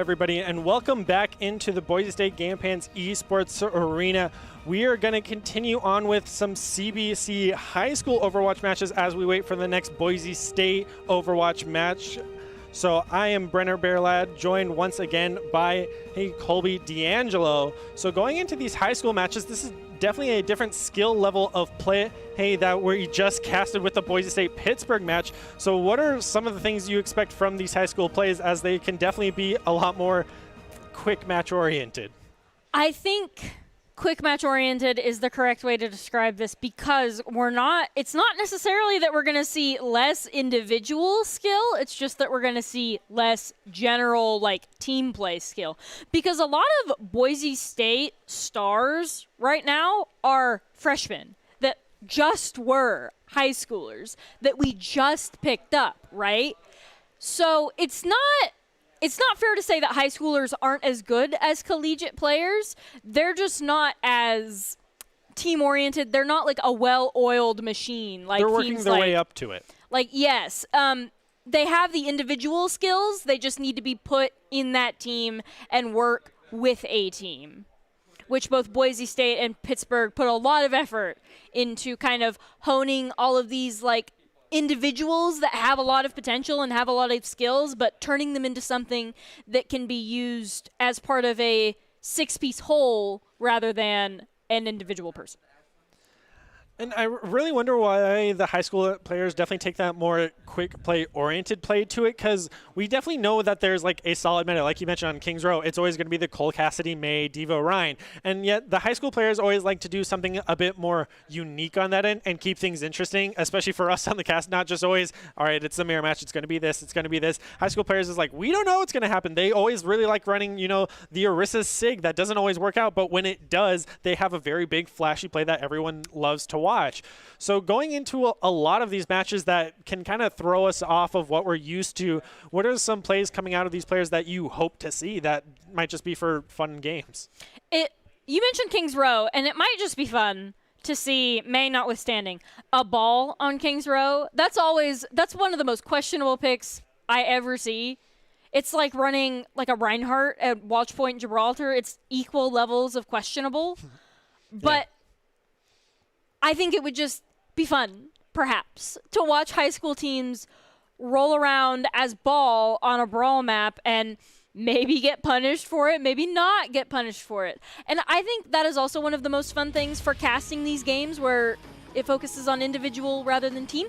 everybody, and welcome back into the Boise State Game Pants Esports Arena. We are going to continue on with some CBC high school Overwatch matches as we wait for the next Boise State Overwatch match. So I am Brenner Bearlad, joined once again by Colby D'Angelo. So going into these high school matches, this is definitely a different skill level of play that we just casted with the Boise State Pittsburgh match. So what are some of the things you expect from these high school plays, as they can definitely be a lot more quick match oriented? I think quick match oriented is the correct way to describe this, because it's not necessarily that we're going to see less individual skill, it's just that we're going to see less general team play skill, because a lot of Boise State stars right now are freshmen that just were high schoolers that we just picked up, right? So it's not fair to say that high schoolers aren't as good as collegiate players. They're just not as team-oriented. They're not like a well-oiled machine. Like they're working their way up to it. Yes. They have the individual skills. They just need to be put in that team and work with a team, which both Boise State and Pittsburgh put a lot of effort into kind of honing all of these individuals that have a lot of potential and have a lot of skills, but turning them into something that can be used as part of a six-piece whole rather than an individual person. And I really wonder why the high school players definitely take that more quick play oriented play to it, because we definitely know that there's a solid meta. Like you mentioned on Kings Row, it's always going to be the Cole Cassidy, May, Devo, Ryan. And yet the high school players always like to do something a bit more unique on that end and keep things interesting, especially for us on the cast, not just always, all right, it's the mirror match, it's going to be this, it's going to be this. High school players is we don't know what's going to happen. They always really like running, the Orisa Sig. That doesn't always work out, but when it does, they have a very big flashy play that everyone loves to watch. So going into a lot of these matches that can kind of throw us off of what we're used to, what are some plays coming out of these players that you hope to see that might just be for fun games? You mentioned Kings Row, and it might just be fun to see, May notwithstanding, a ball on Kings Row. That's one of the most questionable picks I ever see. It's like running a Reinhardt at Watch Point Gibraltar. It's equal levels of questionable. But I think it would just be fun, perhaps, to watch high school teams roll around as ball on a brawl map and maybe get punished for it, maybe not get punished for it. And I think that is also one of the most fun things for casting these games, where it focuses on individual rather than team.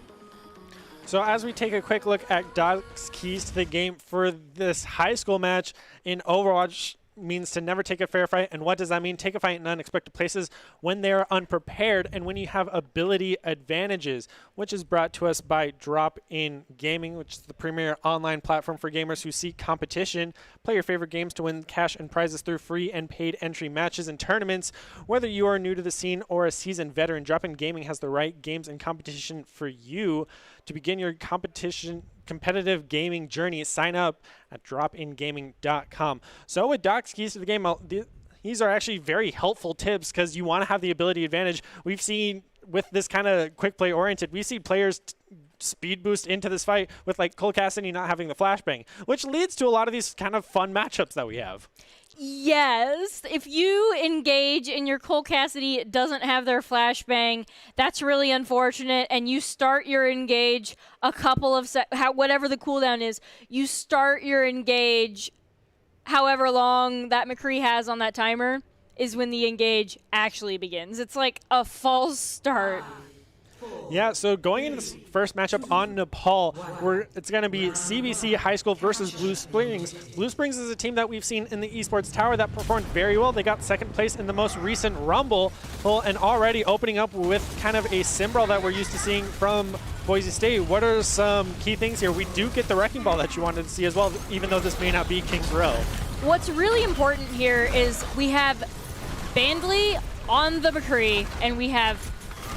So as we take a quick look at Doc's keys to the game for this high school match in Overwatch, means to never take a fair fight. And what does that mean? Take a fight in unexpected places when they are unprepared and when you have ability advantages, which is brought to us by Drop In Gaming, which is the premier online platform for gamers who seek competition. Play your favorite games to win cash and prizes through free and paid entry matches and tournaments. Whether you are new to the scene or a seasoned veteran, Drop In Gaming has the right games and competition for you. To begin your competitive gaming journey, sign up at dropingaming.com. So with Doc's keys to the game, these are actually very helpful tips, because you want to have the ability advantage. We've seen with this kind of quick play oriented, we see players speed boost into this fight with Cole Cassidy not having the flashbang, which leads to a lot of these kind of fun matchups that we have. Yes, if you engage and your Cole Cassidy doesn't have their flashbang, that's really unfortunate, and you start your engage a couple of whatever the cooldown is, you start your engage however long that McCree has on that timer is when the engage actually begins. It's like a false start. Yeah, so going into this first matchup on Nepal, it's going to be CBC High School versus Blue Springs. Blue Springs is a team that we've seen in the Esports Tower that performed very well. They got second place in the most recent Rumble, and already opening up with kind of a symbol that we're used to seeing from Boise State. What are some key things here? We do get the Wrecking Ball that you wanted to see as well, even though this may not be Kings Row. What's really important here is we have Bandley on the McCree, and we have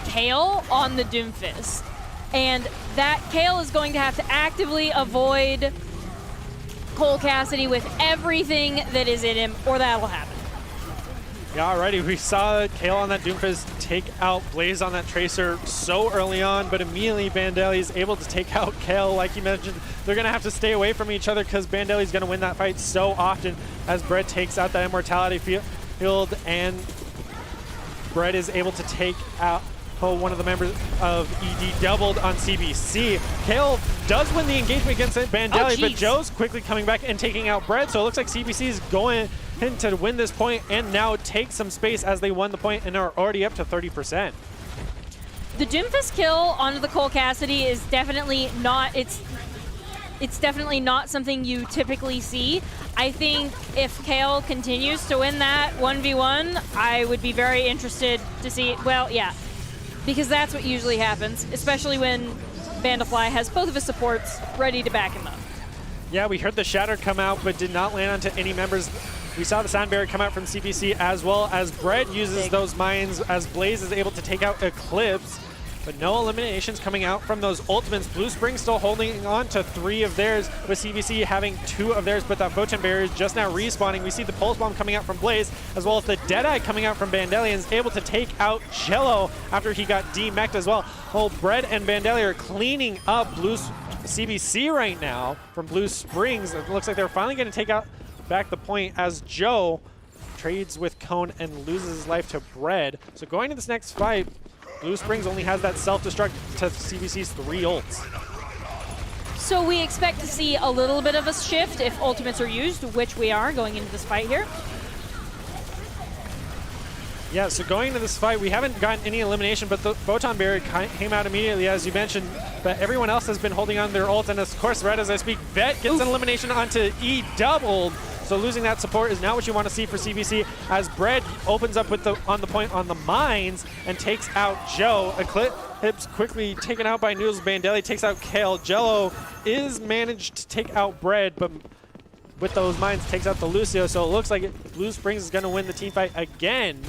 Kale on the Doomfist. And that Kale is going to have to actively avoid Cole Cassidy with everything that is in him, or that'll happen. Yeah, already we saw Kale on that Doomfist take out Blaze on that Tracer so early on, but immediately Bandelli is able to take out Kale. Like you mentioned, they're going to have to stay away from each other because Bandelli is going to win that fight so often as Brett takes out that Immortality field, and Brett is able to take out one of the members of ED doubled on CBC. Kale does win the engagement against Bandelli, but Joe's quickly coming back and taking out Brett, so it looks like CBC is going to win this point and now take some space as they won the point and are already up to 30%. The Doomfist kill onto the Cole Cassidy is definitely not, it's definitely not something you typically see. I think if Kale continues to win that 1v1, I would be very interested to see, well, yeah, because that's what usually happens, especially when Bandafly has both of his supports ready to back him up. Yeah, we heard the Shatter come out, but did not land onto any members. We saw the Sound Barrier come out from CBC, as well as Brett uses those mines as Blaze is able to take out Eclipse, but no eliminations coming out from those ultimates. Blue Spring still holding on to 3 of theirs, with CBC having 2 of theirs, but that Photon Barrier is just now respawning. We see the Pulse Bomb coming out from Blaze, as well as the Deadeye coming out from Bandelli, and is able to take out Jello after he got demeched as well. Well, Brett and Bandelli are cleaning up CBC right now from Blue Springs. It looks like they're finally going to take out back the point as Joe trades with Cone and loses his life to Bread. So going to this next fight, Blue Springs only has that self-destruct to CBC's 3 ults. So we expect to see a little bit of a shift if ultimates are used, which we are going into this fight here. Yeah, so going into this fight, we haven't gotten any elimination, but the Photon Barrier came out immediately, as you mentioned, but everyone else has been holding on to their ult, and of course, right as I speak, Vet gets an elimination onto E doubled. So losing that support is not what you want to see for CBC, as Bread opens up with on the point on the mines and takes out Joe. Eclipse quickly taken out by Noodles. Bandelli takes out Kale. Jello is managed to take out Bread, but with those mines takes out the Lucio. So it looks like Blue Springs is going to win the team fight again.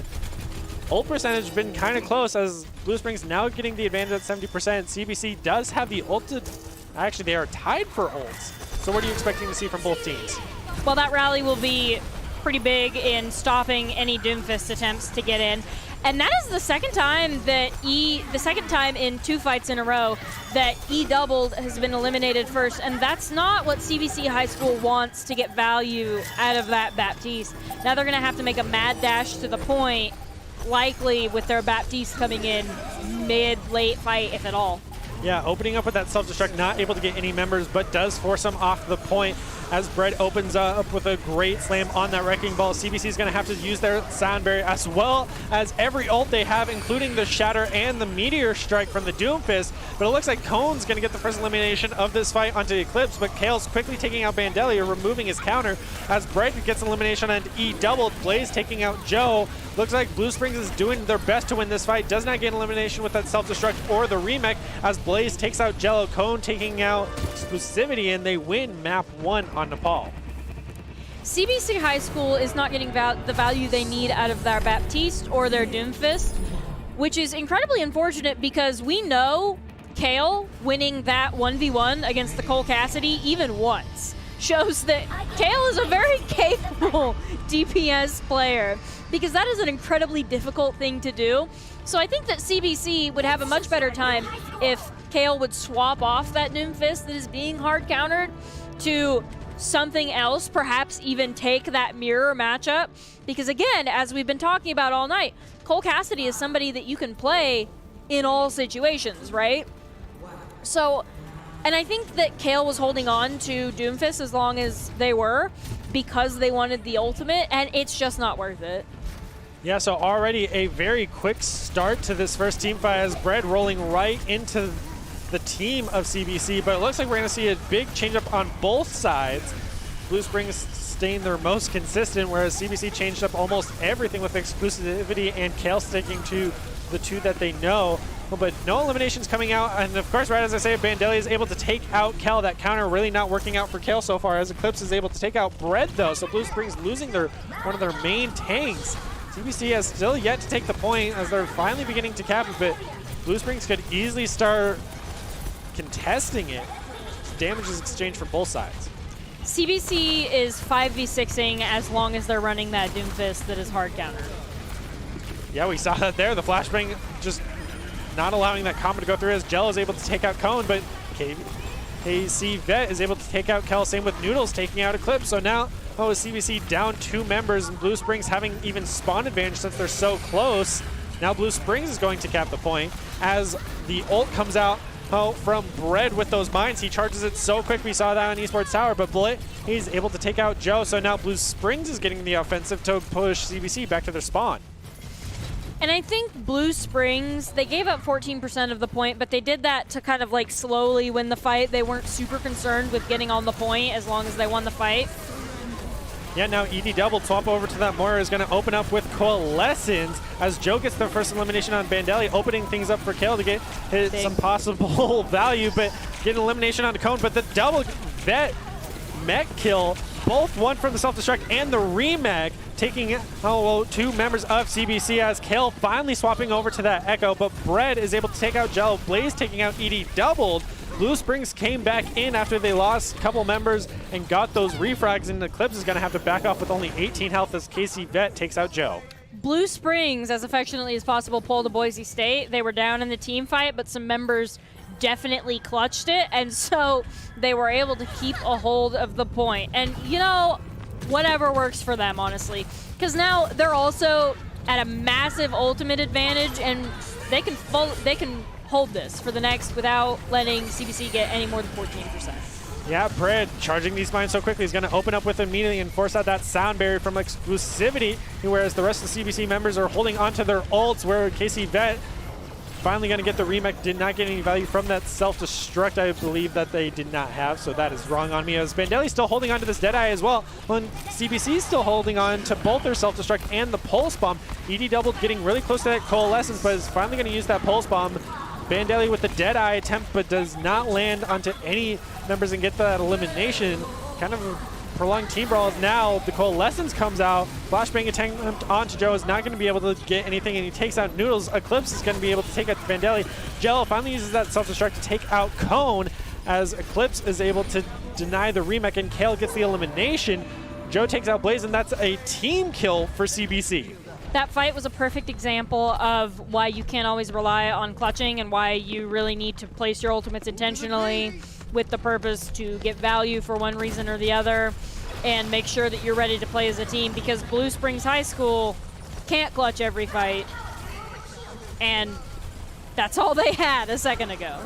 Ult percentage been kind of close, as Blue Springs now getting the advantage at 70%. CBC does have the ulted. Actually, they are tied for ults. So what are you expecting to see from both teams? Well, that rally will be pretty big in stopping any Doomfist attempts to get in. And that is the second time that the second time in 2 fights in a row that E doubled has been eliminated first. And that's not what CBC High School wants to get value out of that Baptiste. Now they're going to have to make a mad dash to the point, likely with their Baptiste coming in mid-late fight, if at all. Yeah, opening up with that self-destruct, not able to get any members, but does force them off the point as Brett opens up with a great slam on that Wrecking Ball. CBC is going to have to use their Sound Barrier as well as every ult they have, including the Shatter and the Meteor Strike from the Doomfist. But it looks like Cone's going to get the first elimination of this fight onto Eclipse, but Kale's quickly taking out Bandelli, removing his counter as Brett gets an elimination on E doubled. Blaze taking out Joe. Looks like Blue Springs is doing their best to win this fight. Does not get an elimination with that self-destruct or the remake as Blaze takes out Jello. Cone taking out Exclusivity, and they win map 1 on Nepal. CBC High School is not getting the value they need out of their Baptiste or their Doomfist, which is incredibly unfortunate because we know Kale winning that 1v1 against the Cole Cassidy even once shows that Kale is a very capable DPS player, because that is an incredibly difficult thing to do. So I think that CBC would have a much better time if Kale would swap off that Doomfist that is being hard countered to something else, perhaps even take that mirror matchup. Because again, as we've been talking about all night, Cole Cassidy is somebody that you can play in all situations, right? So, and I think that Kale was holding on to Doomfist as long as they were because they wanted the ultimate, and it's just not worth it. Yeah, so already a very quick start to this first team fight as Bread rolling right into the team of CBC, but it looks like we're going to see a big change up on both sides. Blue Springs staying their most consistent, whereas CBC changed up almost everything with Exclusivity and Kale sticking to the 2 that they know. But no eliminations coming out, and of course, right as I say, Bandelli is able to take out Kale. That counter really not working out for Kale so far, as Eclipse is able to take out Bread though, so Blue Springs losing one of their main tanks. CBC has still yet to take the point as they're finally beginning to cap it, but Blue Springs could easily start contesting it. Damage is exchanged from both sides. CBC is 5v6ing as long as they're running that Doomfist that is hard countered. Yeah, we saw that there. The flashbang just not allowing that combo to go through as Gel is able to take out Cone, but KC Vet is able to take out Kel. Same with Noodles taking out Eclipse. So now CBC down 2 members, and Blue Springs having even spawn advantage since they're so close. Now Blue Springs is going to cap the point as the ult comes out from Bread with those mines. He charges it so quick. We saw that on Esports Tower, but he's able to take out Joe. So now Blue Springs is getting the offensive to push CBC back to their spawn. And I think Blue Springs, they gave up 14% of the point, but they did that to kind of like slowly win the fight. They weren't super concerned with getting on the point as long as they won the fight. Yeah, now ED double swap over to that Moira is going to open up with Coalescence as Joe gets the first elimination on Bandelli, opening things up for Kale to get some possible value, but get an elimination on Cone. But the double vet mech kill, both one from the self-destruct and the remech, taking 2 members of CBC as Kale finally swapping over to that Echo, but Bread is able to take out Jello. Blaze taking out ED doubled. Blue Springs came back in after they lost a couple members and got those refrags, and Eclipse is going to have to back off with only 18 health as KC Vet takes out Joe. Blue Springs, as affectionately as possible, pulled a Boise State. They were down in the team fight, but some members definitely clutched it, and so they were able to keep a hold of the point. And, you know, whatever works for them, honestly, because now they're also at a massive ultimate advantage, and they can hold this for the next without letting CBC get any more than 14%. Yeah, Bread charging these mines so quickly is going to open up with immediately and force out that sound barrier from exclusivity, whereas the rest of the CBC members are holding onto their ults, where KC Vet finally going to get the remake. Did not get any value from that self-destruct, I believe, that they did not have, so that is wrong on me. As Bandelli still holding on to this Deadeye as well, when CBC is still holding on to both their self-destruct and the Pulse Bomb. ED doubled getting really close to that Coalescence, but is finally going to use that Pulse Bomb. Bandelli with the Deadeye attempt, but does not land onto any members and get that elimination. Kind of a prolonged team brawl. Now the Coalescence comes out. Flashbang attempt onto Joe is not going to be able to get anything, and he takes out Noodles. Eclipse is going to be able to take out Bandelli. Jello finally uses that self-destruct to take out Cone, as Eclipse is able to deny the remake, and Kale gets the elimination. Joe takes out Blaze, and that's a team kill for CBC. That fight was a perfect example of why you can't always rely on clutching and why you really need to place your ultimates intentionally with the purpose to get value for one reason or the other, and make sure that you're ready to play as a team, because Blue Springs High School can't clutch every fight, and that's all they had a second ago.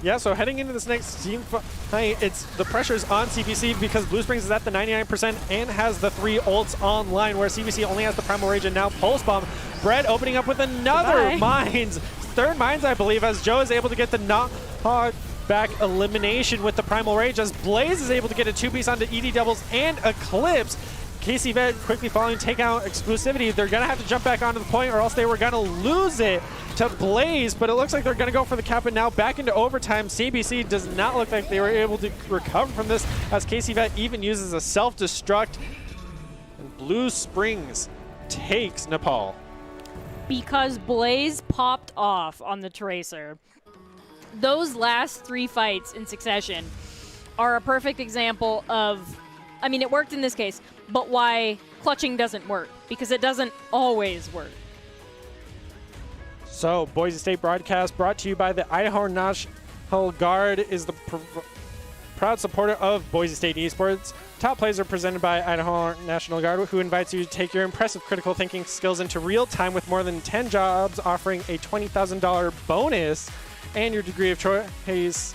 Yeah, so heading into this next team fight, the pressure's on CBC because Blue Springs is at the 99% and has the 3 ults online, where CBC only has the Primal Rage and now Pulse Bomb. Bread opening up with another Mines, 3rd Mines, I believe, as Joe is able to get the knockback elimination with the Primal Rage, as Blaze is able to get a 2-piece onto ED doubles and Eclipse. KC Vet quickly following, take out exclusivity. They're going to have to jump back onto the point, or else they were going to lose it to Blaze, but it looks like they're going to go for the cap, and now back into overtime. CBC does not look like they were able to recover from this, as KC Vet even uses a self-destruct, and Blue Springs takes Nepal. Because Blaze popped off on the Tracer. Those last 3 fights in succession are a perfect example of, I mean, it worked in this case, but why clutching doesn't work, because it doesn't always work. So, Boise State broadcast brought to you by the Idaho National Guard is the proud supporter of Boise State Esports. Top plays are presented by Idaho National Guard, who invites you to take your impressive critical thinking skills into real time with more than 10 jobs, offering a $20,000 bonus and your degree of choice.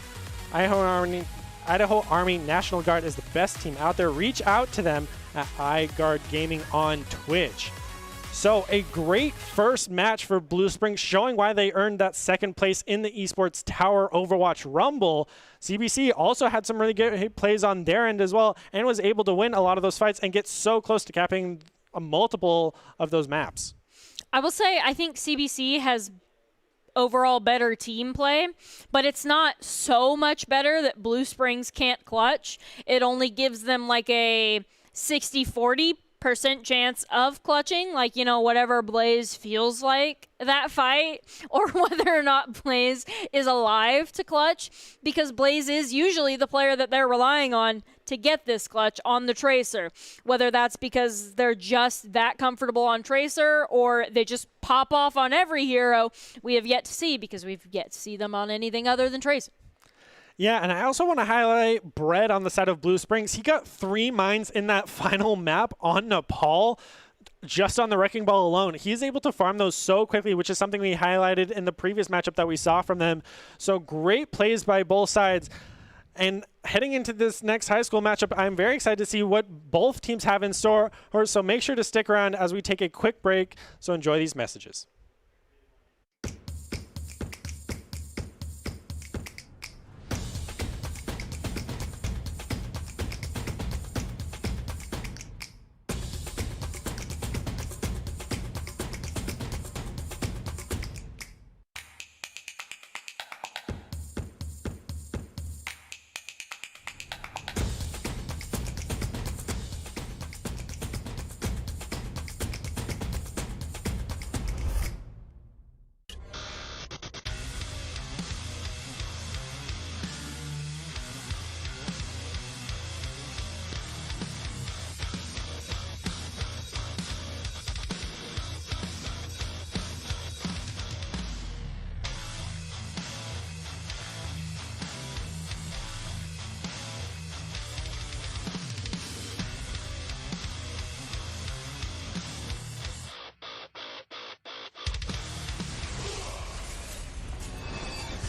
Idaho Army National Guard is the best team out there. Reach out to them at iGuard Gaming on Twitch. So a great first match for Blue Springs, showing why they earned that 2nd place in the Esports Tower Overwatch Rumble. CBC also had some really good plays on their end as well, and was able to win a lot of those fights and get so close to capping a multiple of those maps. I will say, I think CBC has overall better team play, but it's not so much better that Blue Springs can't clutch. It only gives them like a 60-40 50% chance of clutching, like, whatever Blaze feels like that fight, or whether or not Blaze is alive to clutch, because Blaze is usually the player that they're relying on to get this clutch on the Tracer. Whether that's because they're just that comfortable on Tracer or they just pop off on every hero, we have yet to see, because we've yet to see them on anything other than Tracer. Yeah, and I also want to highlight Bread on the side of Blue Springs. He got 3 mines in that final map on Nepal, just on the Wrecking Ball alone. He's able to farm those so quickly, which is something we highlighted in the previous matchup that we saw from them. So great plays by both sides. And heading into this next high school matchup, I'm very excited to see what both teams have in store. So make sure to stick around as we take a quick break. So enjoy these messages.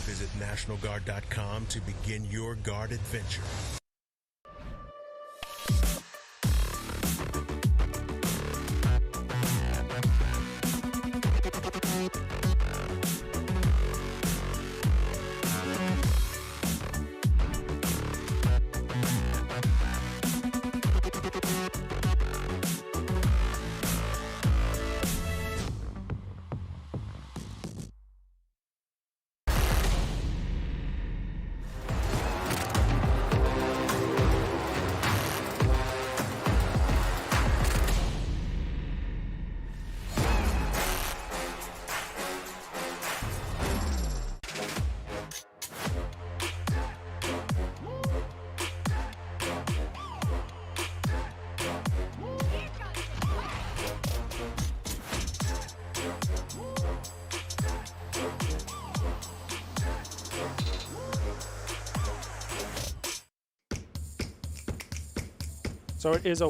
Visit NationalGuard.com to begin your guard adventure. So it is a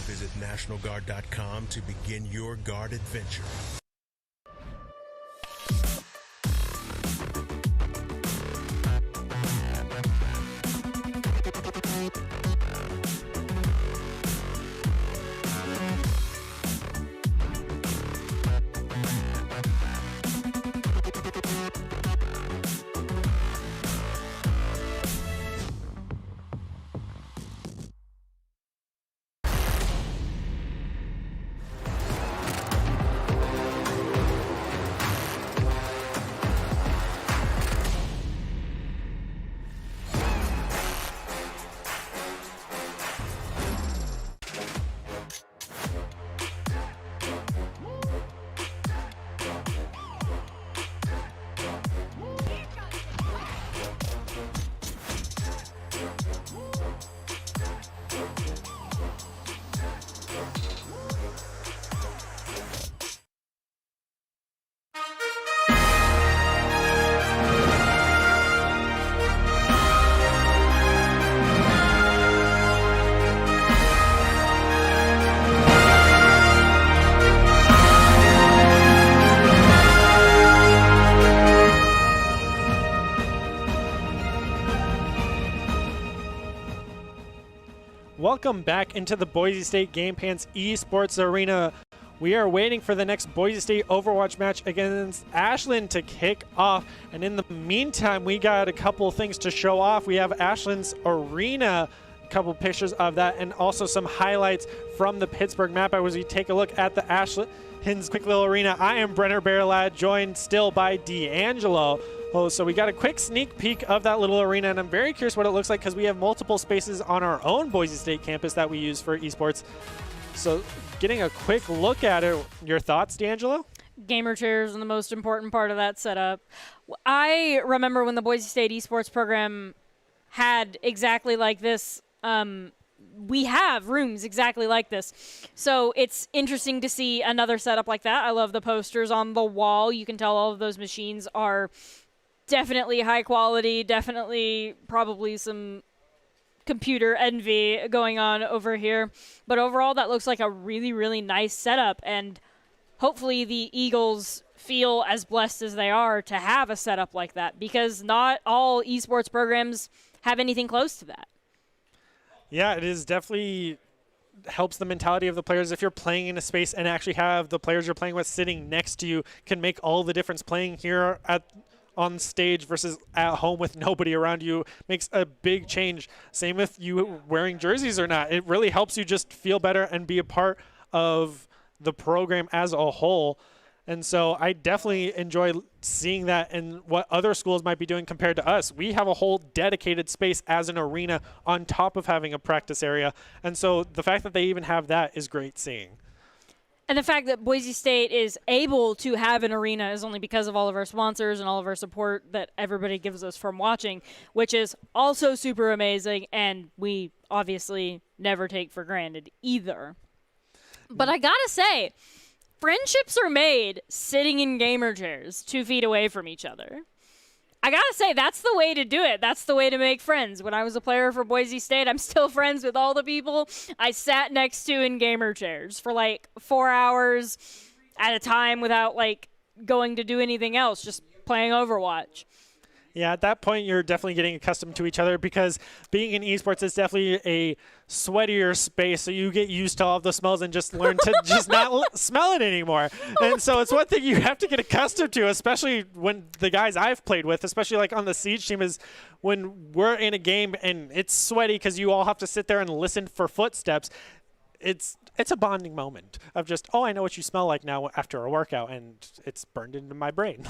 Visit NationalGuard.com to begin your guard adventure. welcome back into the Boise State Game Pants Esports Arena. We are waiting for the next Boise State Overwatch match against Ashland to kick off. And in the meantime, we got a couple things to show off. We have Ashland's arena, a couple pictures of that, and also some highlights from the Pittsburgh map as we take a look at the Ashland's quick little arena. I am Brenner Bearlad, joined still by D'Angelo. Oh, so we got a quick sneak peek of that little arena, and I'm very curious what it looks like because we have multiple spaces on our own Boise State campus that we use for esports. So getting a quick look at it, your thoughts, D'Angelo? Gamer chairs are the most important part of that setup. I remember when the Boise State esports program had exactly like this. We have rooms exactly like this. So it's interesting to see another setup like that. I love the posters on the wall. You can tell all of those machines are definitely high quality, definitely probably some computer envy going on over here. But overall, that looks like a really, really nice setup. And hopefully the Eagles feel as blessed as they are to have a setup like that, because not all esports programs have anything close to that. Yeah, it is definitely helps the mentality of the players. If you're playing in a space and actually have the players you're playing with sitting next to you, can make all the difference. Playing here on stage versus at home with nobody around you makes a big change. Same with you wearing jerseys or not. It really helps you just feel better and be a part of the program as a whole. And so I definitely enjoy seeing that and what other schools might be doing compared to us. We have a whole dedicated space as an arena on top of having a practice area. And so the fact that they even have that is great seeing. And the fact that Boise State is able to have an arena is only because of all of our sponsors and all of our support that everybody gives us from watching, which is also super amazing, and we obviously never take for granted either. But I gotta say, friendships are made sitting in gamer chairs 2 feet away from each other. I gotta say, that's the way to do it. That's the way to make friends. When I was a player for Boise State, I'm still friends with all the people I sat next to in gamer chairs for like 4 hours at a time without like going to do anything else, just playing Overwatch. Yeah, at that point, you're definitely getting accustomed to each other because being in esports is definitely a sweatier space. So you get used to all of the smells and just learn to just not smell it anymore. And so it's one thing you have to get accustomed to, especially when the guys I've played with, especially like on the Siege team, is when we're in a game and it's sweaty because you all have to sit there and listen for footsteps. It's a bonding moment of just, oh, I know what you smell like now after a workout, and it's burned into my brain.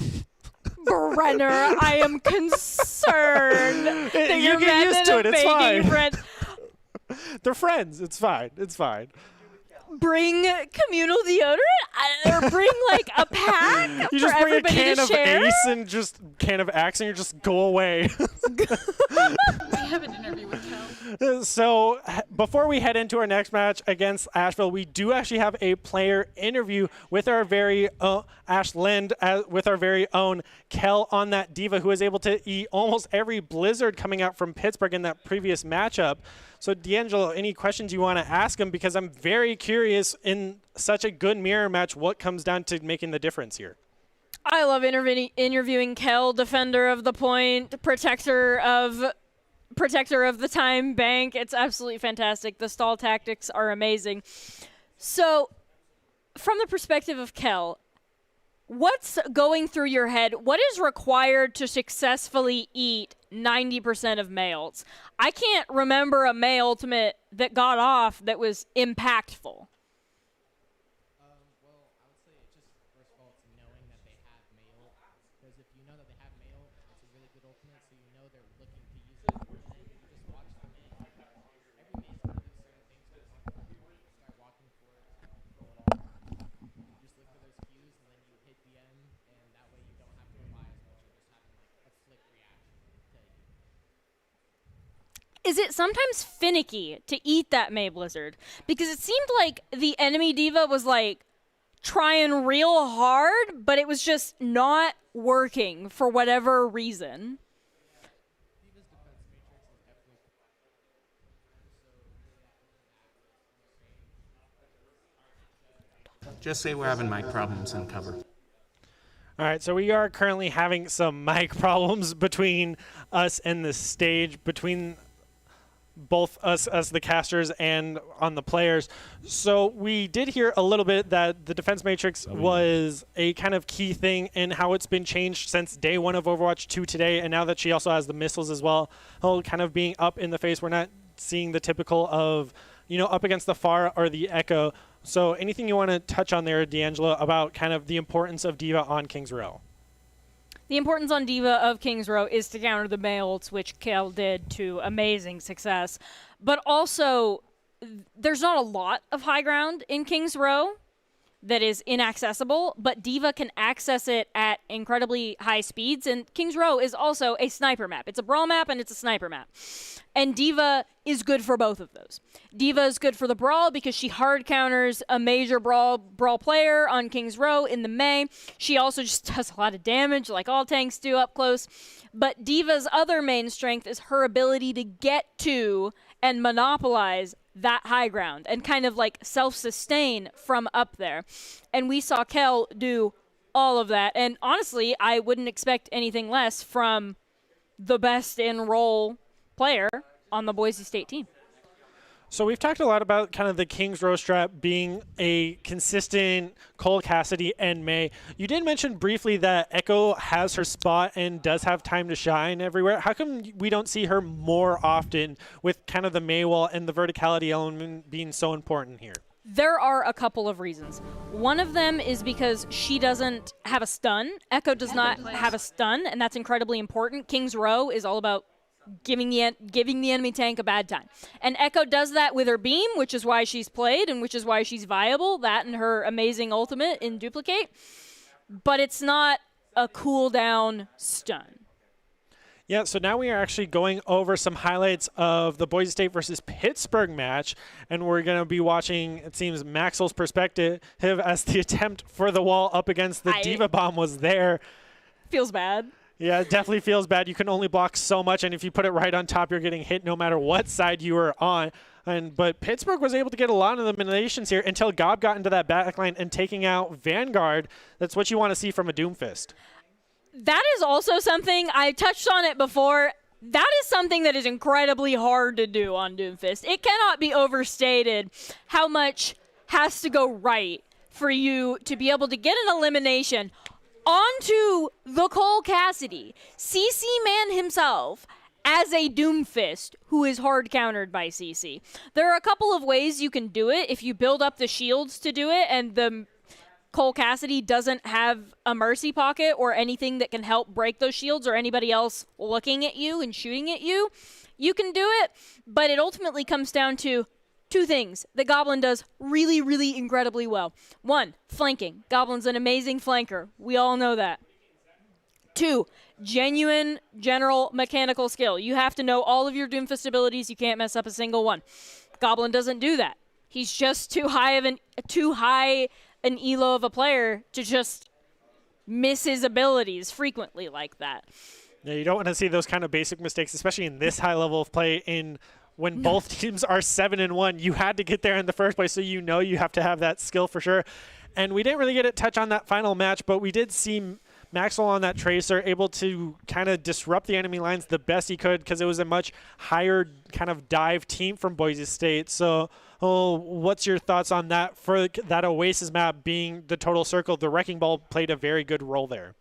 Brenner, I am concerned that You you're get used to it. It's fine. friend. They're friends. It's fine. It's fine. Bring communal deodorant, or bring like a pack You for just bring a everybody can to of share. Ace and just can of Axe, and you just go away. We have an interview with Cal. So before we head into our next match against Asheville, we do actually have a player interview with our very Ashland, with our very own Kel on that diva, who was able to eat almost every blizzard coming out from Pittsburgh in that previous matchup. So D'Angelo, any questions you want to ask him? Because I'm very curious in such a good mirror match, what comes down to making the difference here? I love interviewing Kel, defender of the point, protector of the time bank. It's absolutely fantastic. The stall tactics are amazing. So, from the perspective of Kel, what's going through your head? What is required to successfully eat 90% of males? I can't remember a May Ultimate that got off that was impactful. Well, I would say it's just, first of all, it's knowing that they have mail. Because if you know that they have mail, it's a really good ultimate, so you know they're looking to use it. And then you just watch them, and every mate's going to do certain things. So start walking for it, throw it all. You just look for those cues, and then you hit the M, and that way you don't have to rely as much on just having like a flick reaction to you. Is it sometimes finicky to eat that May Blizzard? Because it seemed like the enemy diva was like trying real hard, but it was just not working for whatever reason. Diva's defense matrix is definitely Just say we're having mic problems and cover. All right, so we are currently having some mic problems between us and the stage, between both us as the casters and on the players. So we did hear a little bit that the defense matrix was a kind of key thing in how it's been changed since day one of Overwatch 2 today, and now that she also has the missiles as well, kind of being up in the face. We're not seeing the typical of, up against the Pharah or the Echo. So anything you want to touch on there, D'Angelo, about kind of the importance of D.Va on King's Row? The importance on D.Va of King's Row is to counter the Mei ults, which Kale did to amazing success. But also, there's not a lot of high ground in King's Row that is inaccessible, but D.Va can access it at incredibly high speeds, and King's Row is also a sniper map. It's a brawl map, and it's a sniper map. And D.Va is good for both of those. D.Va is good for the brawl because she hard counters a major brawl player on King's Row in the Mei. She also just does a lot of damage, like all tanks do up close. But D.Va's other main strength is her ability to get to and monopolize that high ground and kind of like self-sustain from up there. And we saw Kel do all of that. And honestly, I wouldn't expect anything less from the best in role player on the Boise State team. So we've talked a lot about kind of the King's Row strat being a consistent Cole Cassidy and Mei. You did mention briefly that Echo has her spot and does have time to shine everywhere. How come we don't see her more often with kind of the Mei wall and the verticality element being so important here? There are a couple of reasons. One of them is because she doesn't have a stun. Echo does not have a stun, and that's incredibly important. King's Row is all about giving the enemy tank a bad time. And Echo does that with her beam, which is why she's played and which is why she's viable, that and her amazing ultimate in Duplicate. But it's not a cooldown stun. Yeah, so now we are actually going over some highlights of the Boise State versus Pittsburgh match, and we're going to be watching, it seems, Maxwell's perspective as the attempt for the wall up against the D.Va bomb was there. Feels bad. Yeah, it definitely feels bad. You can only block so much, and if you put it right on top, you're getting hit no matter what side you are on. But Pittsburgh was able to get a lot of eliminations here until Gob got into that backline and taking out Vanguard. That's what you want to see from a Doomfist. That is also something, I touched on it before, that is something that is incredibly hard to do on Doomfist. It cannot be overstated how much has to go right for you to be able to get an elimination onto the Cole Cassidy, CC man himself, as a Doomfist who is hard countered by CC. There are a couple of ways you can do it if you build up the shields to do it, and the Cole Cassidy doesn't have a mercy pocket or anything that can help break those shields or anybody else looking at you and shooting at you. You can do it, but it ultimately comes down to two things that Goblin does really, really incredibly well. One, flanking. Goblin's an amazing flanker. We all know that. Two, genuine general mechanical skill. You have to know all of your Doomfist abilities. You can't mess up a single one. Goblin doesn't do that. He's just too high an elo of a player to just miss his abilities frequently like that. Yeah, you don't want to see those kind of basic mistakes, especially in this high level of play when both teams are 7-1. You had to get there in the first place, so you know you have to have that skill for sure. And we didn't really get a touch on that final match, but we did see Maxwell on that Tracer able to kind of disrupt the enemy lines the best he could because it was a much higher kind of dive team from Boise State. So what's your thoughts on that for that Oasis map being the total circle? The Wrecking Ball played a very good role there.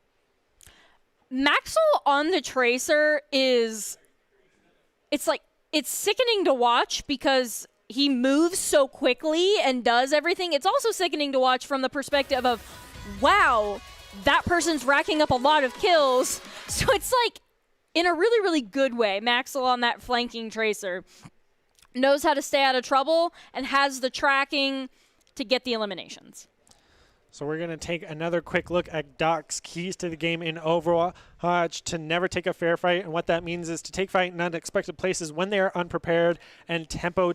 Maxwell on the Tracer it's sickening to watch because he moves so quickly and does everything. It's also sickening to watch from the perspective of, wow, that person's racking up a lot of kills. So it's like, in a really, really good way, Maxwell on that flanking Tracer knows how to stay out of trouble and has the tracking to get the eliminations. So we're going to take another quick look at Doc's keys to the game in Overwatch: to never take a fair fight. And what that means is to take fight in unexpected places when they are unprepared, and tempo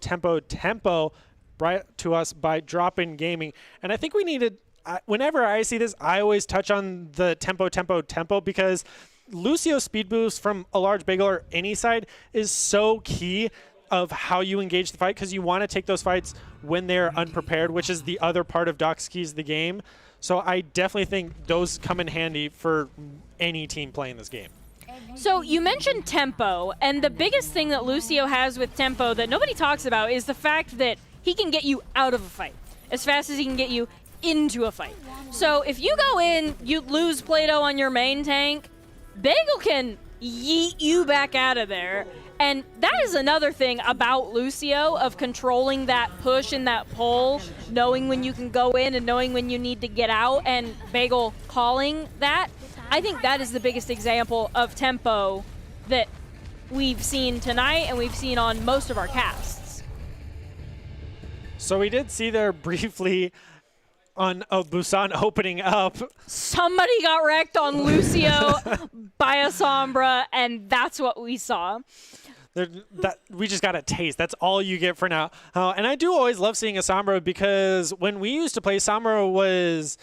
brought to us by Drop-In Gaming. And I think we needed, whenever I see this, I always touch on the tempo because Lucio's speed boost from a large bagel or any side is so key of how you engage the fight, because you want to take those fights when they're unprepared, which is the other part of Doc's keys to the game. So I definitely think those come in handy for any team playing this game. So you mentioned tempo, and the biggest thing that Lucio has with tempo that nobody talks about is the fact that he can get you out of a fight as fast as he can get you into a fight. So if you go in, you lose Plato on your main tank, Bagel can yeet you back out of there. And that is another thing about Lucio, of controlling that push and that pull, knowing when you can go in and knowing when you need to get out, and Bagel calling that. I think that is the biggest example of tempo that we've seen tonight and we've seen on most of our casts. So we did see there briefly on Busan opening up. Somebody got wrecked on Lucio by a Sombra, and that's what we saw. We just got a taste. That's all you get for now. And I do always love seeing a Sombra, because when we used to play, Sombra was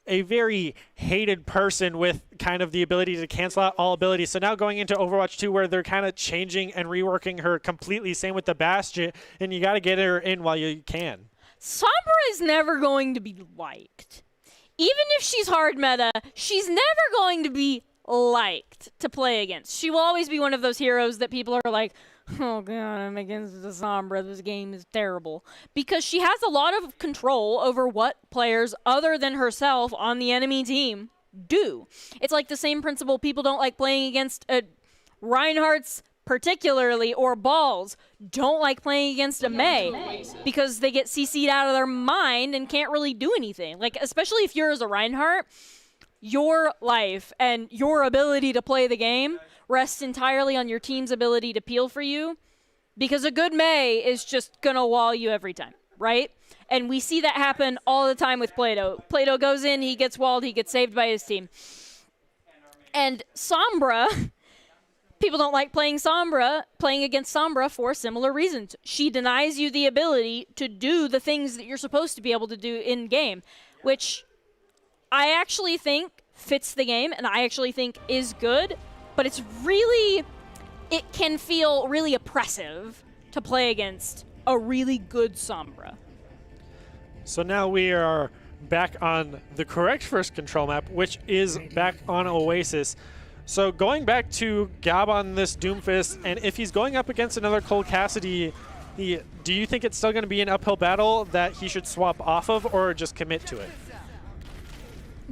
a very hated person with kind of the ability to cancel out all abilities. So now going into Overwatch 2, where they're kind of changing and reworking her completely, same with the Bastion, and you got to get her in while you can. Sombra is never going to be liked. Even if she's hard meta, she's never going to be liked to play against. She will always be one of those heroes that people are like, oh god, I'm against the Sombra, this game is terrible. Because she has a lot of control over what players other than herself on the enemy team do. It's like the same principle. People don't like playing against Reinhardt's particularly, or Balls, don't like playing against a Mei because they get CC'd out of their mind and can't really do anything. Like, especially if you're as a Reinhardt, your life and your ability to play the game rests entirely on your team's ability to peel for you, because a good Mei is just gonna wall you every time, right? And we see that happen all the time with Plato. Plato goes in, he gets walled, he gets saved by his team. And Sombra, people don't like playing against Sombra for similar reasons. She denies you the ability to do the things that you're supposed to be able to do in game, which I actually think fits the game and I actually think is good, but it can feel really oppressive to play against a really good Sombra. So now we are back on the correct first control map, which is back on Oasis. So going back to Gab on this Doomfist, and if he's going up against another Cole Cassidy, do you think it's still going to be an uphill battle that he should swap off of, or just commit to it?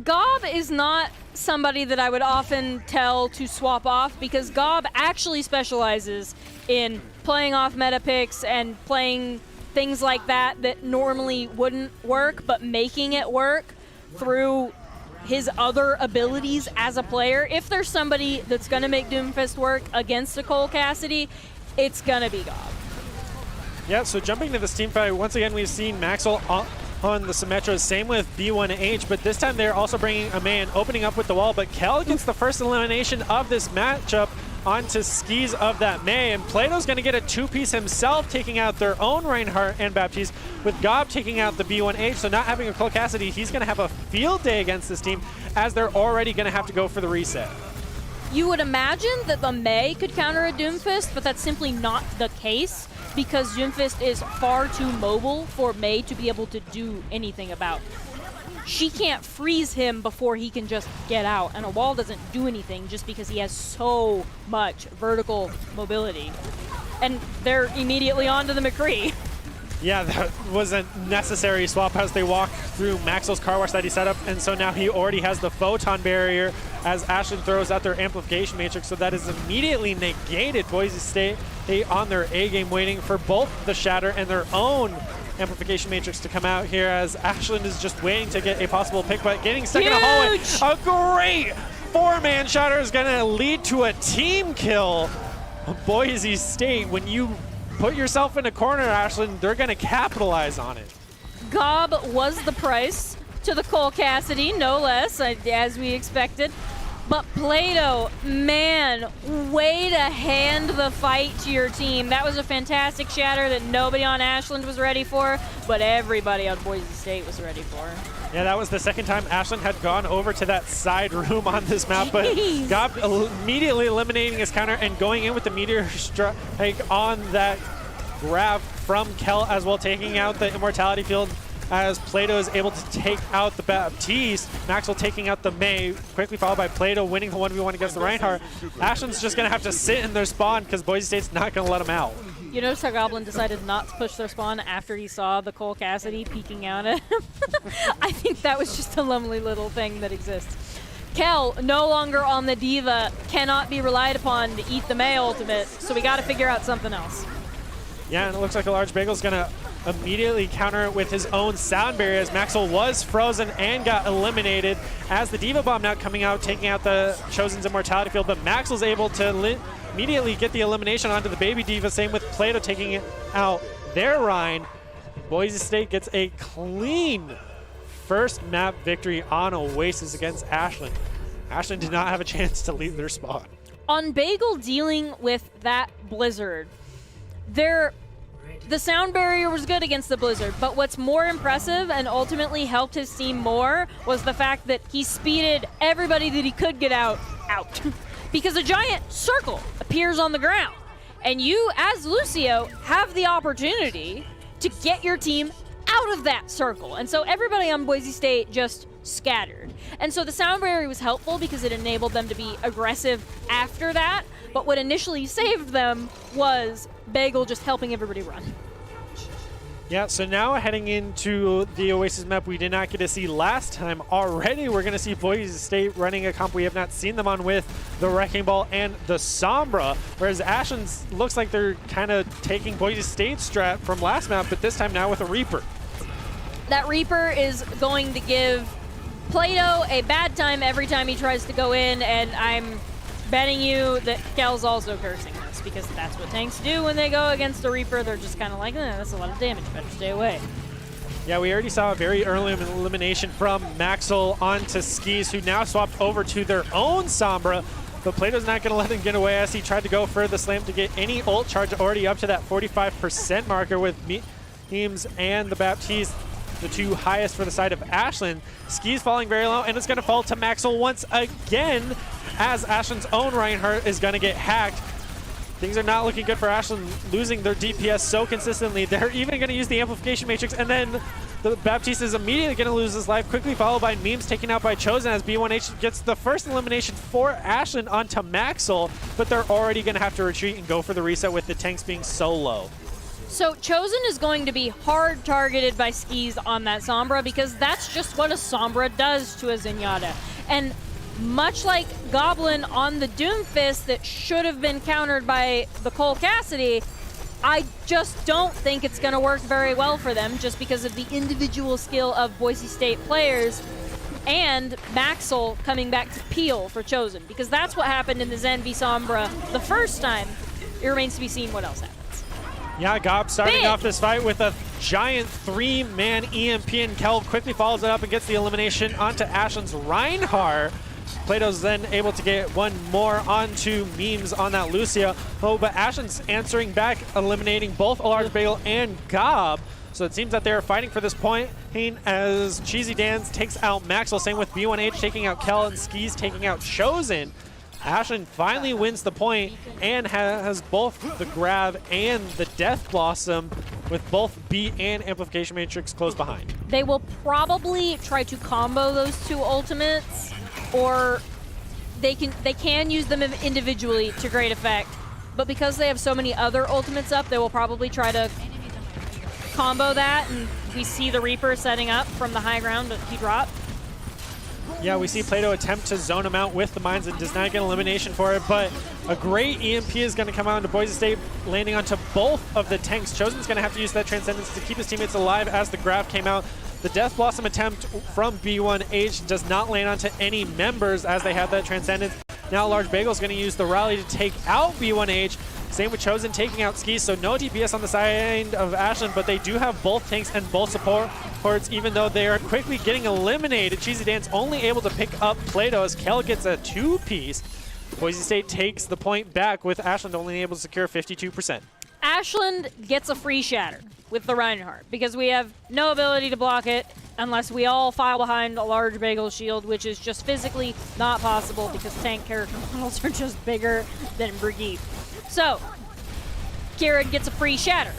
Gob is not somebody that I would often tell to swap off, because Gob actually specializes in playing off meta picks and playing things like that that normally wouldn't work, but making it work through his other abilities as a player. If there's somebody that's going to make Doomfist work against a Cole Cassidy, it's going to be Gob. Yeah, so jumping to this team fight, once again we've seen Maxwell on the Symmetra, same with B1H, but this time they're also bringing a man, opening up with the wall, but Kel gets the first elimination of this matchup onto skis of that Mei, and Plato's going to get a two-piece himself, taking out their own Reinhardt and Baptiste, with Gob taking out the B1H, so not having a Cole Cassidy, he's going to have a field day against this team, as they're already going to have to go for the reset. You would imagine that the Mei could counter a Doomfist, but that's simply not the case, because Doomfist is far too mobile for Mei to be able to do anything about. She can't freeze him before he can just get out, and a wall doesn't do anything just because he has so much vertical mobility. And they're immediately on to the McCree. Yeah, that was a necessary swap as they walk through Maxwell's car wash that he set up, and so now he already has the photon barrier as Ashland throws out their amplification matrix, so that is immediately negated. Boise State on their A game, waiting for both the Shatter and their own amplification matrix to come out here, as Ashland is just waiting to get a possible pick, but getting stuck in a hallway. A great four-man Shatter is going to lead to a team kill. Boise State, when you put yourself in a corner, Ashland, they're going to capitalize on it. Gob was the price to the Cole Cassidy, no less, as we expected. But Plato, man, way to hand the fight to your team. That was a fantastic Shatter that nobody on Ashland was ready for, but everybody on Boise State was ready for. Yeah, that was the second time Ashland had gone over to that side room on this map, but Gob immediately eliminating his counter and going in with the Meteor Strike on that grab from Kel as well, taking out the Immortality Field as Plato is able to take out the Baptiste. Maxwell taking out the May, quickly followed by Plato winning the 1v1 against the Reinhardt. Ashland's just going to have to sit in their spawn because Boise State's not going to let them out. You notice how Goblin decided not to push their spawn after he saw the Cole Cassidy peeking out at him? I think that was just a lovely little thing that exists. Kel, no longer on the Diva, cannot be relied upon to eat the May ultimate, so we got to figure out something else. Yeah, and it looks like a large Bagel's going to immediately counter it with his own sound barrier as Maxwell was frozen and got eliminated as the Diva Bomb now coming out, taking out the Chosen's Immortality Field, but Maxwell's able to immediately get the elimination onto the Baby Diva, same with Plato taking out their Rhine. Boise State gets a clean first map victory on Oasis against Ashland. Ashland did not have a chance to leave their spawn. On Bagel dealing with that Blizzard, the sound barrier was good against the Blizzard, but what's more impressive and ultimately helped his team more was the fact that he speeded everybody that he could get out. Because a giant circle appears on the ground, and you, as Lucio, have the opportunity to get your team out of that circle. And so everybody on Boise State just scattered. And so the sound barrier was helpful because it enabled them to be aggressive after that, but what initially saved them was Bagel just helping everybody run. Yeah, so now heading into the Oasis map we did not get to see last time. Already we're going to see Boise State running a comp we have not seen them on with the Wrecking Ball and the Sombra, whereas Ashland looks like they're kind of taking Boise State's strat from last map, but this time now with a Reaper. That Reaper is going to give Plato a bad time every time he tries to go in, and I'm betting you that Kel's also cursing this because that's what tanks do when they go against a Reaper. They're just kind of like, that's a lot of damage, better stay away. Yeah, we already saw a very early elimination from Maxwell onto Skis, who now swapped over to their own Sombra, but Plato's not going to let him get away as he tried to go for the slam to get any ult charge already up to that 45% marker with Memes and the Baptiste, the two highest for the side of Ashland. Skis falling very low, and it's going to fall to Maxwell once again as Ashland's own Reinhardt is going to get hacked. Things are not looking good for Ashland, losing their DPS so consistently. They're even going to use the Amplification Matrix, and then the Baptiste is immediately going to lose his life, quickly followed by Memes taken out by Chosen as B1H gets the first elimination for Ashland onto Maxwell, but they're already going to have to retreat and go for the reset with the tanks being so low. So Chosen is going to be hard targeted by Skis on that Sombra because that's just what a Sombra does to a Zenyatta. And much like Goblin on the Doomfist that should have been countered by the Cole Cassidy, I just don't think it's going to work very well for them just because of the individual skill of Boise State players and Maxwell coming back to peel for Chosen, because that's what happened in the Zen v Sombra the first time. It remains to be seen what else happens. Yeah, Gob starting off this fight with a giant three-man EMP, and Kel quickly follows it up and gets the elimination onto Ashland's Reinhardt. Plato's then able to get one more onto Memes on that Lucia. Oh, but Ashland's answering back, eliminating both a large Bagel and Gob. So it seems that they're fighting for this point as Cheesy Dance takes out Maxwell, same with B1H taking out Kel and Skis taking out Chosen. Ashland finally wins the point and has both the grab and the Death Blossom with both B and Amplification Matrix close behind. They will probably try to combo those two ultimates, or they can use them individually to great effect. But because they have so many other ultimates up, they will probably try to combo that, and we see the Reaper setting up from the high ground, but he dropped. Yeah, we see Plato attempt to zone him out with the mines and does not get elimination for it, but a great EMP is going to come out into Boise State, landing onto both of the tanks. Chosen's going to have to use that Transcendence to keep his teammates alive as the grab came out. The Death Blossom attempt from B1H does not land onto any members as they have that Transcendence. Now Large Bagel's going to use the rally to take out B1H. Same with Chosen taking out Skis, so no DPS on the side of Ashland, but they do have both tanks and both supports, even though they are quickly getting eliminated. Cheesy Dance only able to pick up Plato as Kel gets a two-piece. Boise State takes the point back with Ashland only able to secure 52%. Ashland gets a free shatter with the Reinhardt because we have no ability to block it unless we all file behind a large Bagel shield, which is just physically not possible because tank character models are just bigger than Brigitte. So, Kieran gets a free shatter,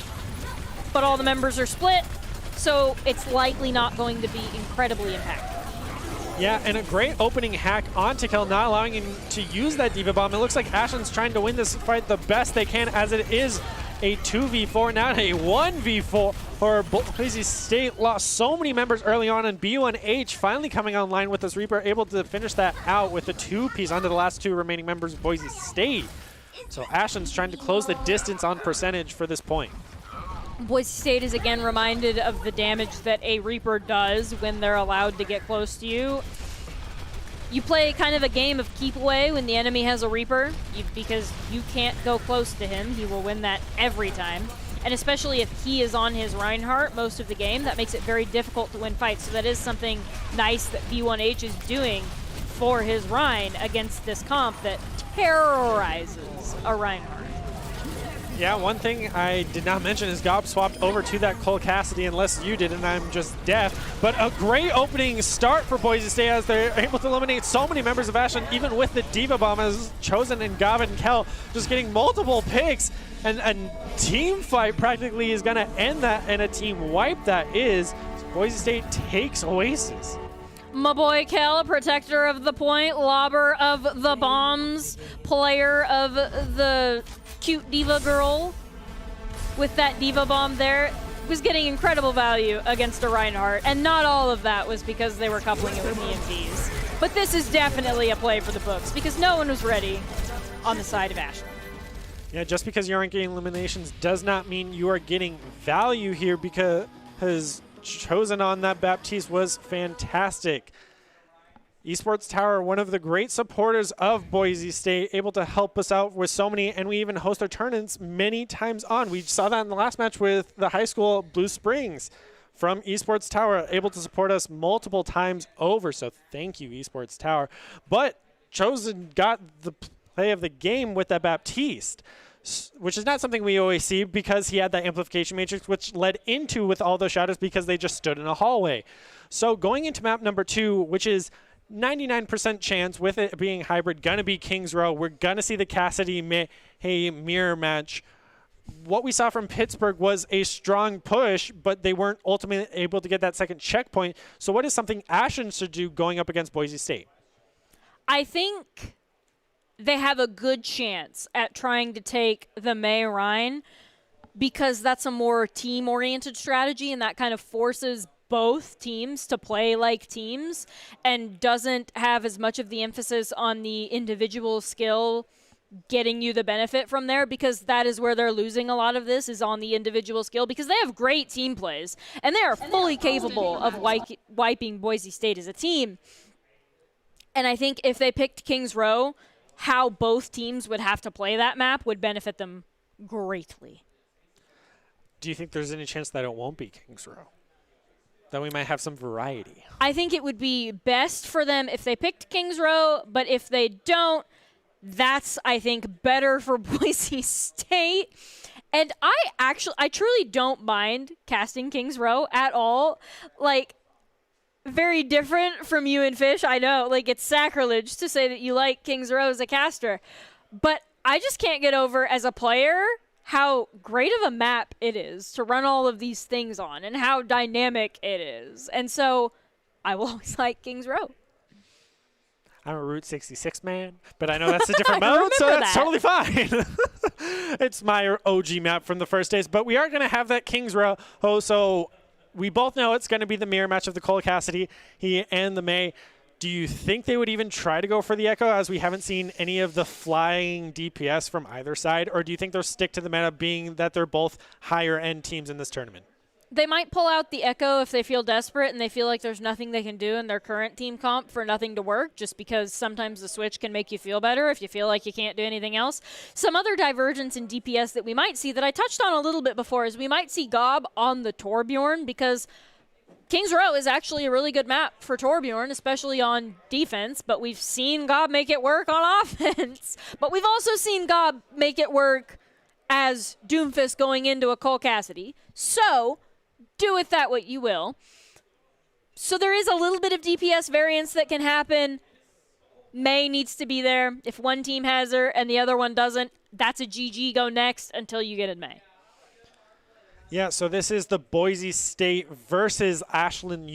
but all the members are split. so it's likely not going to be incredibly impactful. Yeah, and a great opening hack onto Kel, not allowing him to use that Diva Bomb. It looks like Ashland's trying to win this fight the best they can, as it is a 2v4, not a 1v4. For Boise State lost so many members early on, and B1H finally coming online with this Reaper, able to finish that out with the 2-piece onto the last 2 remaining members of Boise State. So Ashland's trying to close the distance on percentage for this point. Boise State is again reminded of the damage that a Reaper does when they're allowed to get close to you. You play kind of a game of keep away when the enemy has a Reaper, because you can't go close to him. He will win that every time. And especially if he is on his Reinhardt most of the game, that makes it very difficult to win fights. So that is something nice that B1H is doing for his Rein against this comp that terrorizes a Reinhardt. Yeah, one thing I did not mention is Gob swapped over to that Cole Cassidy, unless you did and I'm just deaf. But a great opening start for Boise State as they're able to eliminate so many members of Ashland, even with the Diva Bomb, as Chosen and Gob and Kel just getting multiple picks. And a team fight practically is going to end that, and a team wipe that is. Boise State takes Oasis. My boy Kel, protector of the point, lobber of the bombs, player of the cute diva girl with that diva bomb there, was getting incredible value against a Reinhardt, and not all of that was because they were coupling it with EMPs. But this is definitely a play for the books because no one was ready on the side of Ashland. Yeah, just because you aren't getting eliminations does not mean you are getting value here, because Chosen on that Baptiste was fantastic. Esports Tower, one of the great supporters of Boise State, able to help us out with so many, and we even host our tournaments many times on. We saw that in the last match with the high school Blue Springs from Esports Tower, able to support us multiple times over. So thank you, Esports Tower. But Chosen got the play of the game with that Baptiste, which is not something we always see, because he had that amplification matrix, which led into with all those shadows because they just stood in a hallway. So going into map number 2, which is 99% chance with it being hybrid, gonna be Kings Row. We're gonna see the Cassidy mirror match. What we saw from Pittsburgh was a strong push, but they weren't ultimately able to get that second checkpoint. So what is something Ashland should do going up against Boise State? I think they have a good chance at trying to take the May Rhine, because that's a more team-oriented strategy, and that kind of forces both teams to play like teams and doesn't have as much of the emphasis on the individual skill getting you the benefit from there, because that is where they're losing a lot of this, is on the individual skill, because they have great team plays and they are fully capable of wiping Boise State as a team. And I think if they picked Kings Row, how both teams would have to play that map would benefit them greatly. Do you think there's any chance that it won't be Kings Row? That we might have some variety? I think it would be best for them if they picked Kings Row, but if they don't, that's, I think, better for Boise State. And I truly don't mind casting Kings Row at all. Like, very different from you and Fish, I know. Like, it's sacrilege to say that you like Kings Row as a caster. But I just can't get over, as a player, how great of a map it is to run all of these things on and how dynamic it is. And so I will always like Kings Row. I'm a Route 66 man, but I know that's a different mode, so that's totally fine. It's my OG map from the first days, but we are going to have that Kings Row. So we both know it's going to be the mirror match of the Cole Cassidy and the May. Do you think they would even try to go for the Echo, as we haven't seen any of the flying DPS from either side? Or do you think they'll stick to the meta, being that they're both higher-end teams in this tournament? They might pull out the Echo if they feel desperate and they feel like there's nothing they can do in their current team comp for nothing to work, just because sometimes the switch can make you feel better if you feel like you can't do anything else. Some other divergence in DPS that we might see, that I touched on a little bit before, is we might see Gob on the Torbjorn, because Kings Row is actually a really good map for Torbjorn, especially on defense, but we've seen Gob make it work on offense. But we've also seen Gob make it work as Doomfist going into a Cole Cassidy. So do with that what you will. So there is a little bit of DPS variance that can happen. May needs to be there. If one team has her and the other one doesn't, that's a GG, go next until you get in May. Yeah, so this is the Boise State versus Ashland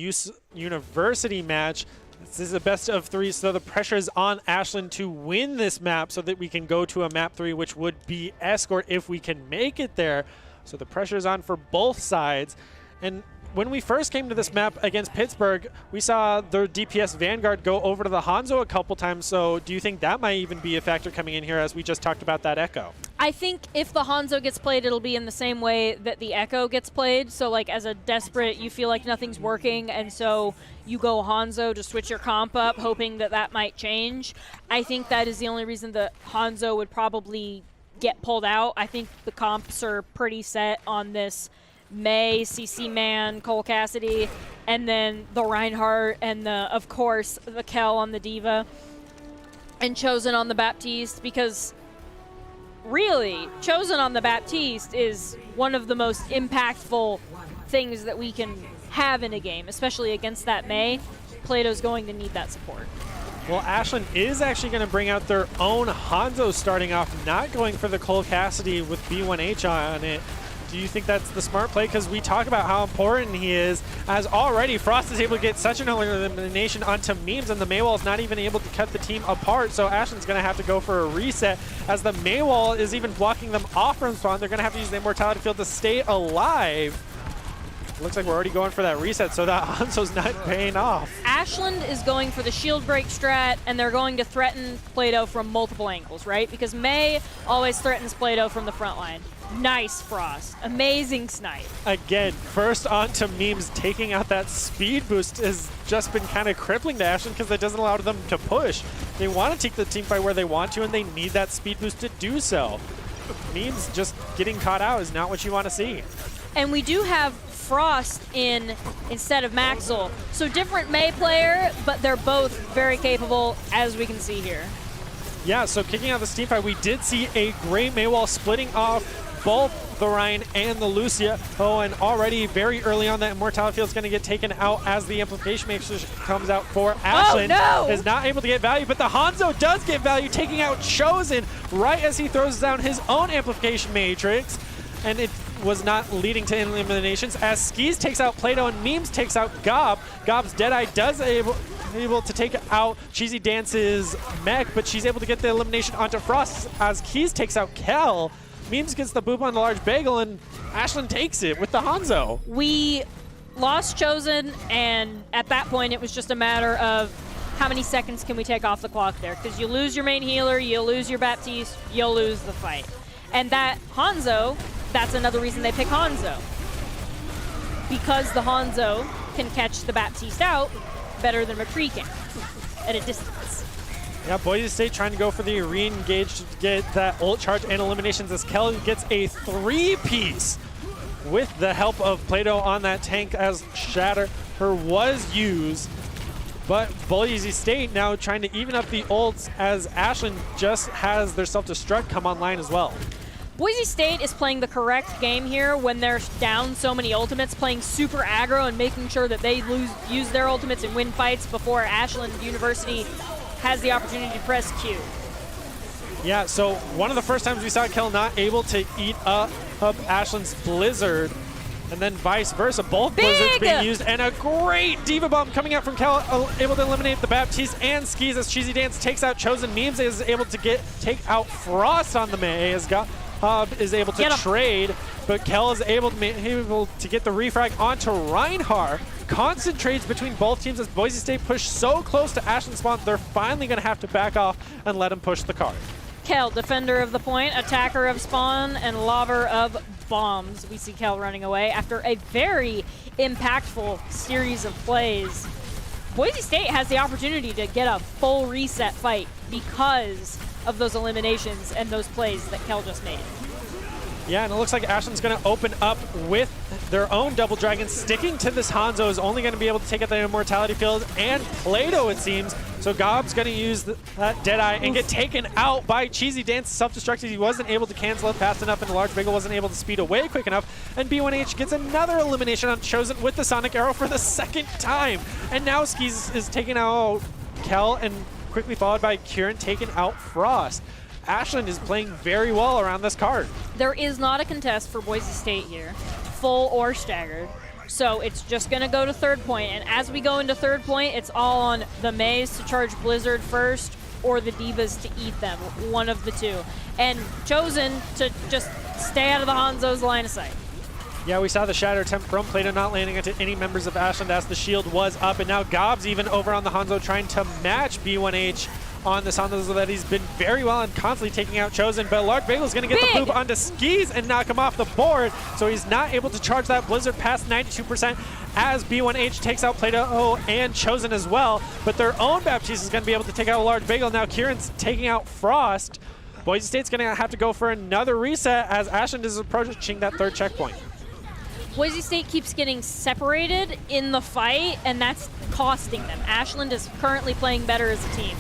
University match. This is a best of 3, so the pressure is on Ashland to win this map so that we can go to a map 3, which would be Escort if we can make it there. So the pressure is on for both sides. And when we first came to this map against Pittsburgh, we saw the DPS Vanguard go over to the Hanzo a couple times. So do you think that might even be a factor coming in here, as we just talked about that Echo? I think if the Hanzo gets played, it'll be in the same way that the Echo gets played. So like as a desperate, you feel like nothing's working, and so you go Hanzo to switch your comp up, hoping that that might change. I think that is the only reason the Hanzo would probably get pulled out. I think the comps are pretty set on this May, CC Man, Cole Cassidy, and then the Reinhardt, and of course the Kel on the Diva, and Chosen on the Baptiste, because really, Chosen on the Baptiste is one of the most impactful things that we can have in a game, especially against that May. Plato's going to need that support. Well, Ashland is actually going to bring out their own Hanzo starting off, not going for the Cole Cassidy with B1H on it. Do you think that's the smart play? Because we talk about how important he is, as already Frost is able to get such an elimination onto Memes, and the Maywall is not even able to cut the team apart. So Ashland's going to have to go for a reset, as the Maywall is even blocking them off from spawn. They're going to have to use the Immortality Field to stay alive. Looks like we're already going for that reset, so that Hanzo's not paying off. Ashland is going for the shield break strat, and they're going to threaten Plato from multiple angles, right? Because May always threatens Plato from the front line. Nice Frost. Amazing snipe. Again, first onto Memes, taking out that speed boost has just been kind of crippling to Ashland because it doesn't allow them to push. They want to take the team fight where they want to, and they need that speed boost to do so. Memes just getting caught out is not what you want to see. And we do have Frost in instead of Maxwell. So different May player, but they're both very capable, as we can see here. Yeah, so kicking out this team fight, we did see a great Maywall splitting off both the Ryan and the Lucia. Oh, and already very early on, that Immortality Field is going to get taken out as the Implication Matrix comes out for Ashland. Oh, no! Is not able to get value, but the Hanzo does get value, taking out Chosen right as he throws down his own Amplification Matrix. And it was not leading to eliminations, as Skis takes out Plato and Memes takes out Gob. Gob's Deadeye does able to take out Cheesy Dance's mech, but she's able to get the elimination onto Frost as Keys takes out Kel. Memes gets the boop on the large bagel, and Ashland takes it with the Hanzo. We lost Chosen, and at that point it was just a matter of how many seconds can we take off the clock there, because you lose your main healer, you lose your Baptiste, you'll lose the fight. And that Hanzo, that's another reason they pick Hanzo. Because the Hanzo can catch the Baptiste out better than McCree can at a distance. Yeah, Boise State trying to go for the re-engage to get that ult charge and eliminations, as Kelly gets a 3-piece with the help of Plato on that tank, as Shatter was used. But Boise State now trying to even up the ults, as Ashland just has their self-destruct come online as well. Boise State is playing the correct game here when they're down so many ultimates, playing super aggro and making sure that they use their ultimates and win fights before Ashland University has the opportunity to press Q. Yeah, so one of the first times we saw Kel not able to eat up Ashland's Blizzard, and then vice versa. Both Blizzards being used, and a great Diva Bomb coming out from Kel, able to eliminate the Baptiste and Skis as Cheesy Dance takes out Chosen. Memes is able to take out Frost on the May, as is able to trade, but Kel is able to get the refrag onto Reinhardt. Concentrates between both teams as Boise State push so close to Ashland spawn, they're finally going to have to back off and let him push the card. Kel, defender of the point, attacker of spawn, and lover of bombs. We see Kel running away after a very impactful series of plays. Boise State has the opportunity to get a full reset fight because of those eliminations and those plays that Kel just made. Yeah, and it looks like Ashland's going to open up with their own Double Dragon. Sticking to this Hanzo is only going to be able to take out the Immortality Field and Plato, it seems. So Gob's going to use that Deadeye and get taken out by Cheesy Dance. Self-destructed. He wasn't able to cancel it fast enough, and the Large Bagel wasn't able to speed away quick enough. And B1H gets another elimination on Chosen with the Sonic Arrow for the second time. And now Skis is taking out Kel, and quickly followed by Kieran taking out Frost. Ashland is playing very well around this card. There is not a contest for Boise State here. full or staggered. So it's just going to go to third point. And as we go into third point, it's all on the Mays to charge Blizzard first or the Divas to eat them, one of the two. And Chosen to just stay out of the Hanzo's line of sight. Yeah, we saw the Shatter attempt from Plato not landing into any members of Ashland as the shield was up. And now Gob's even over on the Hanzo trying to match B1H on this Hanzo that he's been very well and constantly taking out Chosen. But Large Bagel's going to get the poop onto Skis and knock him off the board. So he's not able to charge that Blizzard past 92% as B1H takes out Plato and Chosen as well. But their own Baptiste is going to be able to take out a Large Bagel. Now Kieran's taking out Frost. Boise State's going to have to go for another reset as Ashland is approaching that third checkpoint. Boise State keeps getting separated in the fight, and that's costing them. Ashland is currently playing better as a team.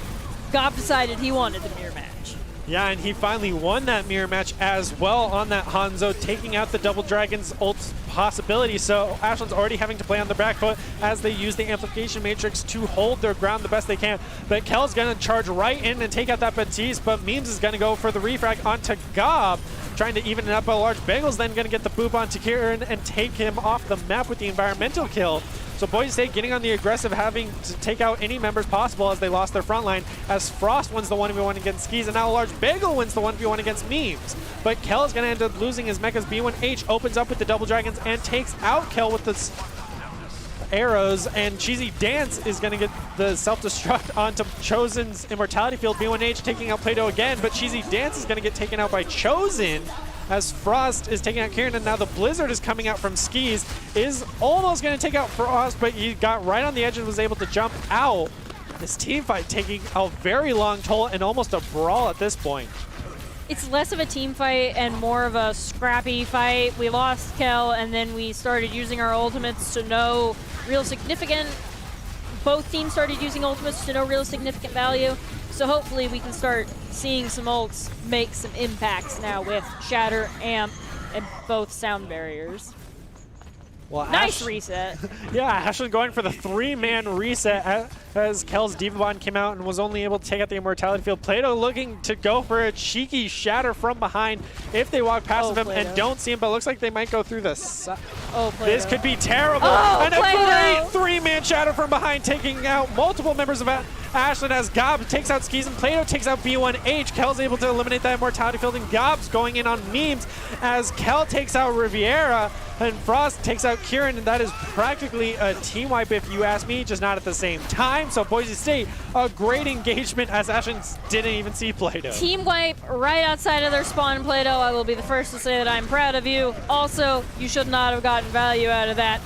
Gob decided he wanted the mirror match. Yeah, and he finally won that mirror match as well on that Hanzo, taking out the Double Dragon's ult possibility. So Ashland's already having to play on the back foot as they use the Amplification Matrix to hold their ground the best they can. But Kel's going to charge right in and take out that Baptiste, but Memes is going to go for the refrag onto Gob, trying to even it up. A Large Bagel's then going to get the boop onto Kieran and take him off the map with the environmental kill. So Boise State getting on the aggressive, having to take out any members possible as they lost their front line, as Frost wins the 1v1 against Skis, and now a Large Bagel wins the 1v1 against Memes. But Kel is going to end up losing his mechas. B1H opens up with the Double Dragons and takes out Kel with the arrows, and Cheesy Dance is going to get the self-destruct onto Chosen's Immortality Field. B1H taking out Plato again, but Cheesy Dance is going to get taken out by Chosen as Frost is taking out Kieran, and now the Blizzard is coming out from Skis, is almost going to take out Frost, but he got right on the edge and was able to jump out. This team fight taking a very long toll and almost a brawl at this point. It's less of a team fight and more of a scrappy fight. We lost Kel, and then we started using our ultimates to no real significant. Both teams started using ultimates to no real significant value. So hopefully we can start seeing some ults make some impacts now with Shatter, Amp, and both sound barriers. Well, nice reset. Yeah, Ashland going for the 3-man reset as Kel's Diva Bond came out and was only able to take out the Immortality Field. Plato looking to go for a cheeky Shatter from behind if they walk past him and don't see him, but it looks like they might go through this. This could be terrible. And a great 3-man Shatter from behind, taking out multiple members of Ashland as Gob takes out Skis and Plato takes out B1H. Kel's able to eliminate that Immortality Field, and Gob's going in on Memes as Kel takes out Riviera and Frost takes out Kieran, and that is practically a team wipe if you ask me, just not at the same time. So Boise State, a great engagement as Ashland didn't even see Plato. Team wipe right outside of their spawn, Plato. I will be the first to say that I'm proud of you. Also, you should not have gotten value out of that.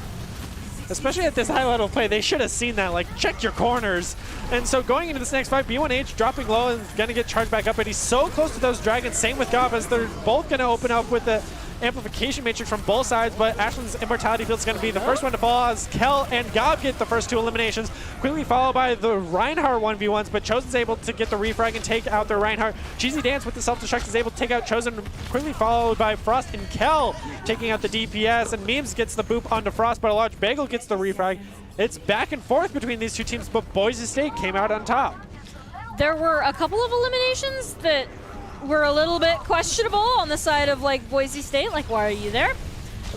Especially at this high level play, they should have seen that, like, check your corners. And so going into this next fight, B1H dropping low and going to get charged back up, but he's so close to those dragons. Same with Gob as they're both going to open up with the Amplification Matrix from both sides, but Ashland's Immortality Field is going to be the first one to fall as Kel and Gob get the first 2 eliminations, quickly followed by the Reinhardt 1v1s, but Chosen's able to get the refrag and take out their Reinhardt. Cheesy Dance with the self-destruct is able to take out Chosen, quickly followed by Frost and Kel taking out the DPS, and Memes gets the boop onto Frost, but a Large Bagel gets the refrag. It's back and forth between these two teams, but Boise State came out on top. There were a couple of eliminations that were a little bit questionable on the side of like Boise State, like why are you there?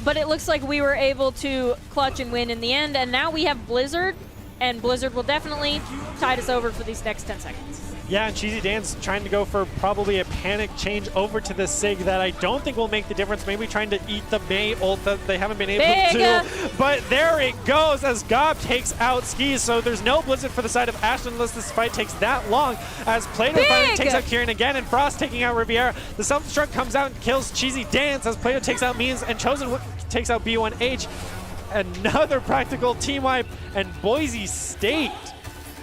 But it looks like we were able to clutch and win in the end, and now we have Blizzard, and Blizzard will definitely tide us over for these next 10 seconds. Yeah, and Cheesy Dan's trying to go for probably a panic change over to the Sig that I don't think will make the difference. Maybe trying to eat the May ult that they haven't been able to. But there it goes as Gob takes out Skis. So there's no Blizzard for the side of Ashland unless this fight takes that long. As Plato finally takes out Kieran again, and Frost taking out Riviera. The self-destruct comes out and kills Cheesy Dance as Plato takes out Means, and Chosen takes out B1H. Another practical team wipe, and Boise State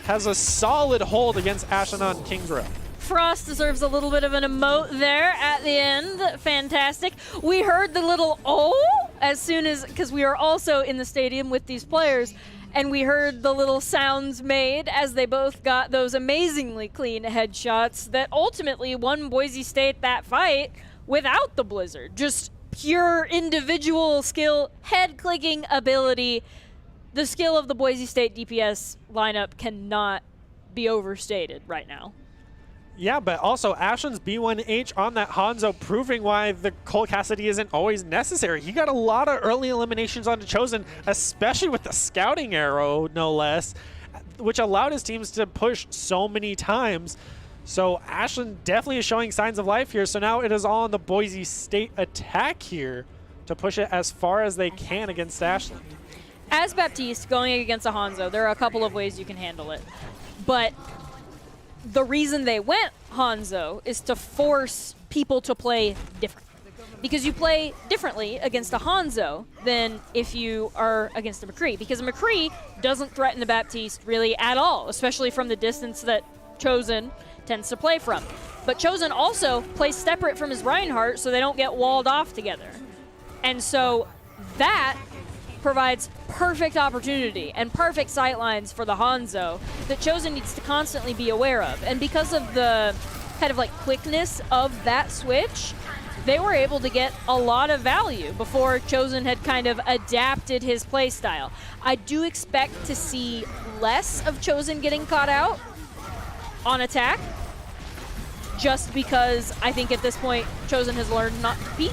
has a solid hold against Ashland on Kings Row. Frost deserves a little bit of an emote there at the end. Fantastic. We heard the little oh as soon as, because we are also in the stadium with these players, and we heard the little sounds made as they both got those amazingly clean headshots that ultimately won Boise State that fight without the Blizzard. Just pure individual skill, head-clicking ability. The skill of the Boise State DPS lineup cannot be overstated right now. Yeah, but also Ashland's B1H on that Hanzo, proving why the Cole Cassidy isn't always necessary. He got a lot of early eliminations onto Chosen, especially with the scouting arrow, no less, which allowed his teams to push so many times. So Ashland definitely is showing signs of life here. So now it is all on the Boise State attack here to push it as far as they can against Ashland. As Baptiste going against a Hanzo, there are a couple of ways you can handle it. But the reason they went Hanzo is to force people to play different. Because you play differently against a Hanzo than if you are against a McCree. Because a McCree doesn't threaten the Baptiste really at all, especially from the distance that Chosen tends to play from. But Chosen also plays separate from his Reinhardt so they don't get walled off together. And so that provides perfect opportunity and perfect sightlines for the Hanzo that Chosen needs to constantly be aware of. And because of the kind of like quickness of that switch, they were able to get a lot of value before Chosen had kind of adapted his play style. I do expect to see less of Chosen getting caught out on attack, just because I think at this point Chosen has learned not to peek.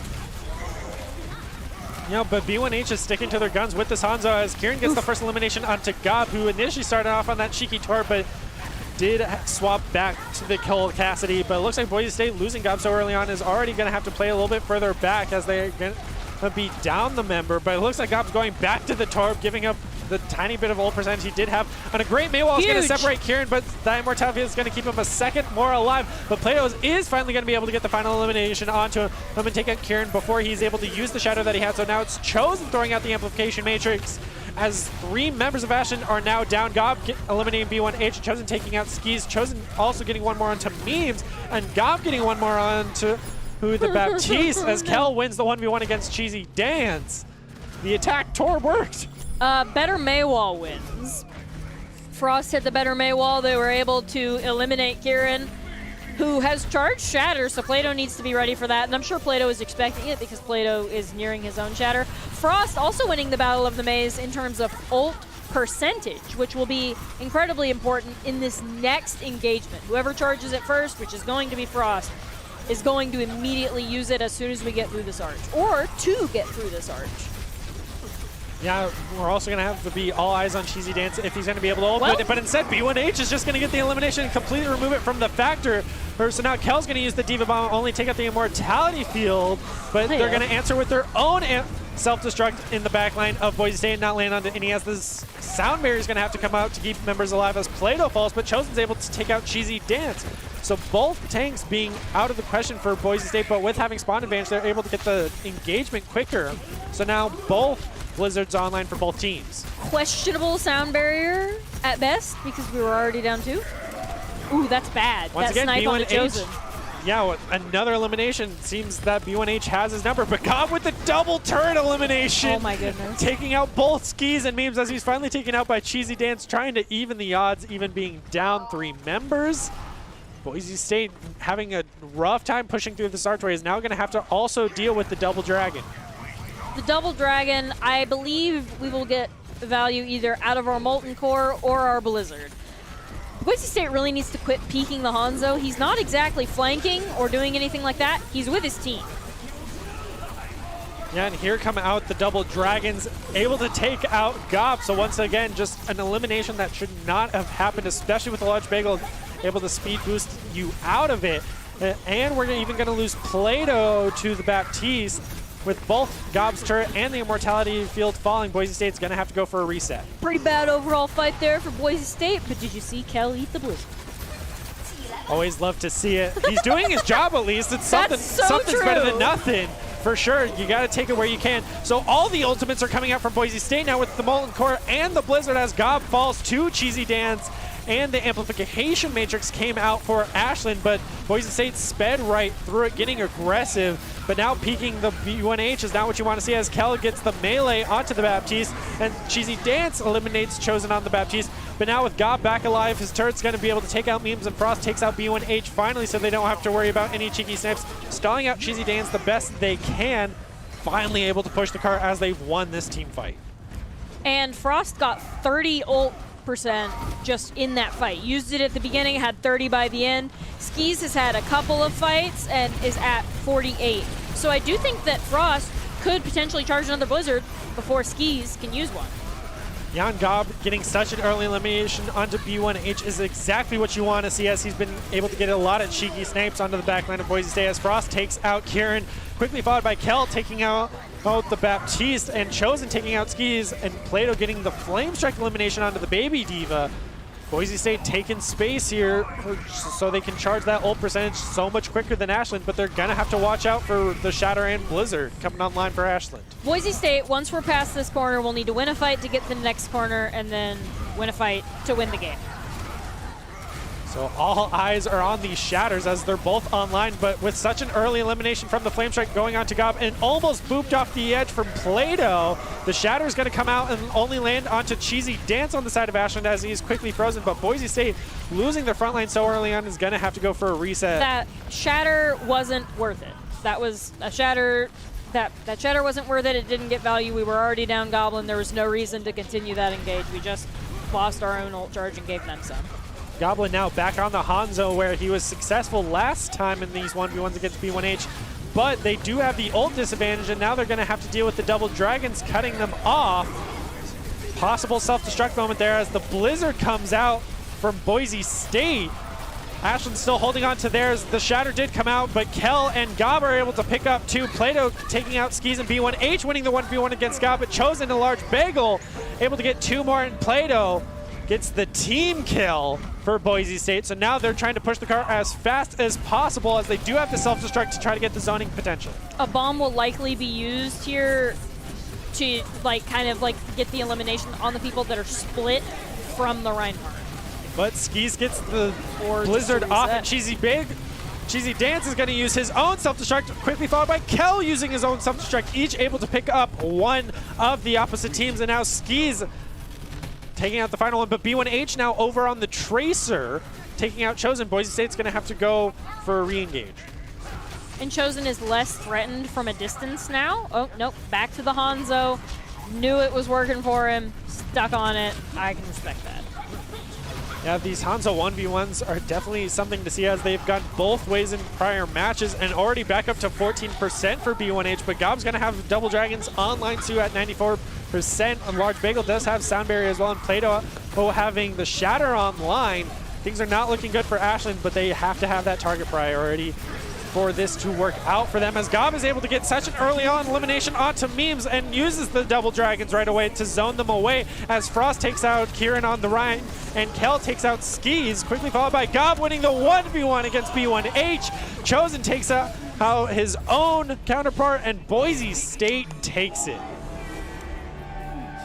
Yeah, but B1H is sticking to their guns with this Hanzo as Kieran gets the first elimination onto Gob, who initially started off on that cheeky tor, but did swap back to the Cole Cassidy. But it looks like Boise State losing Gob so early on is already going to have to play a little bit further back as they're going to beat down the member. But it looks like Gob's going back to the Torb, giving up the tiny bit of ult percentage he did have. And a great Maywall is going to separate Kieran, but that immortality is going to keep him a second more alive. But Plato is finally going to be able to get the final elimination onto him and take out Kieran before he's able to use the shadow that he had. So now it's Chosen throwing out the amplification matrix as 3 members of Ashland are now down. Gob eliminating B1H, Chosen taking out Skis, Chosen also getting one more onto Memes, and Gob getting one more onto the Baptiste as Kel wins the 1v1 against Cheesy Dance. The attack Tor worked. Better Maywall wins. Frost hit the better Maywall. They were able to eliminate Kieran, who has charged Shatter, so Plato needs to be ready for that. And I'm sure Plato is expecting it because Plato is nearing his own Shatter. Frost also winning the Battle of the Maze in terms of ult percentage, which will be incredibly important in this next engagement. Whoever charges it first, which is going to be Frost, is going to immediately use it as soon as we get through this arch, or to get through this arch. Yeah, we're also going to have to be all eyes on Cheesy Dance if he's going to be able to ult it. But instead, B1H is just going to get the elimination and completely remove it from the factor. So now Kel's going to use the Diva Bomb, only take out the Immortality field, but they're going to answer with their own self-destruct in the backline of Boise State and not land onto any. As this Sound Barrier is going to have to come out to keep members alive as Plato falls, but Chosen's able to take out Cheesy Dance. So both tanks being out of the question for Boise State, but with having spawn advantage, they're able to get the engagement quicker. So now both Blizzards online for both teams. Questionable Sound Barrier at best because we were already down 2. Ooh, that's bad. Once that again, snipe on the Chosen. Yeah, another elimination. Seems that B1H has his number, but Gob with the double turret elimination. Oh my goodness. Taking out both Skis and Memes as he's finally taken out by Cheesy Dance, trying to even the odds, even being down 3 members. Boise State having a rough time pushing through this archway is now going to have to also deal with the double dragon. The double dragon, I believe we will get value either out of our Molten Core or our Blizzard. Boise State really needs to quit peeking the Hanzo. He's not exactly flanking or doing anything like that. He's with his team. Yeah, and here come out the double dragons, able to take out Gob. So once again, just an elimination that should not have happened, especially with the large bagel, able to speed boost you out of it. And we're even going to lose Plato to the Baptiste. With both Gob's turret and the Immortality field falling, Boise State's going to have to go for a reset. Pretty bad overall fight there for Boise State, but did you see Kel eat the Blizzard? Always love to see it. He's doing his job at least. It's something. So something's true. better than nothing. For sure, you got to take it where you can. So all the ultimates are coming out from Boise State now with the Molten Core and the Blizzard as Gob falls to Cheesy Dance. And the amplification matrix came out for Ashland, but Boise State sped right through it, getting aggressive. But now peeking the B1H is not what you want to see as Kel gets the melee onto the Baptiste, and Cheesy Dance eliminates Chosen on the Baptiste. But now with Gob back alive, his turret's going to be able to take out Memes, and Frost takes out B1H finally, so they don't have to worry about any cheeky snipes. Stalling out Cheesy Dance the best they can, finally able to push the car as they've won this team fight. And Frost got 30 ult 48% just in that fight. Used it at the beginning, had 30 by the end. Skis has had a couple of fights and is at 48. So I do think that Frost could potentially charge another Blizzard before Skis can use one. Jan Gob getting such an early elimination onto B1H is exactly what you want to see, as he's been able to get a lot of cheeky snipes onto the backline of Boise State, as Frost takes out Kieran, quickly followed by Kel taking out the Baptiste, and Chosen taking out Skis, and Plato getting the Flame Strike elimination onto the Baby Diva. Boise State taking space here so they can charge that ult percentage so much quicker than Ashland, but they're going to have to watch out for the Shatter and Blizzard coming online for Ashland. Boise State, once we're past this corner, will need to win a fight to get to the next corner and then win a fight to win the game. So all eyes are on these Shatters as they're both online, but with such an early elimination from the Flame Strike going on to Gob and almost booped off the edge from Plato, the Shatter's going to come out and only land onto Cheesy Dance on the side of Ashland as he's quickly frozen, but Boise State losing their front line so early on is going to have to go for a reset. That Shatter wasn't worth it. That was a Shatter. That Shatter wasn't worth it. It didn't get value. We were already down Goblin. There was no reason to continue that engage. We just lost our own ult charge and gave them some. Goblin now back on the Hanzo, where he was successful last time in these 1v1s against B1H, but they do have the ult disadvantage, and now they're going to have to deal with the double dragons cutting them off. Possible self-destruct moment there as the Blizzard comes out from Boise State. Ashland still holding on to theirs. The Shatter did come out, but Kel and Gob are able to pick up two. Plato taking out Skis and B1H, winning the 1v1 against Gob, but Chosen a large bagel, able to get two more, and Plato gets the team kill for Boise State. So now they're trying to push the car as fast as possible, as they do have to self-destruct to try to get the zoning potential. A bomb will likely be used here to kind of get the elimination on the people that are split from the Reinhardt. But Skis gets the Blizzard off, and Cheesy Dance is going to use his own self-destruct, quickly followed by Kel using his own self-destruct, each able to pick up one of the opposite teams, and now Skis taking out the final one, but B1H now over on the Tracer, taking out Chosen. Boise State's going to have to go for a re-engage. And Chosen is less threatened from a distance now. Oh, nope, back to the Hanzo. Knew it was working for him, stuck on it. I can respect that. Yeah, these Hanzo 1v1s are definitely something to see, as they've gone both ways in prior matches and already back up to 14% for B1H, but Gob's going to have Double Dragons online too at 94%. And Large Bagel does have Sound Barrier as well, and Plato having the Shatter online. Things are not looking good for Ashland, but they have to have that target priority for this to work out for them, as Gob is able to get such an early on elimination onto Memes and uses the Double Dragons right away to zone them away, as Frost takes out Kieran on the right and Kel takes out Skis, quickly followed by Gob winning the 1v1 against B1H. Chosen takes out his own counterpart, and Boise State takes it.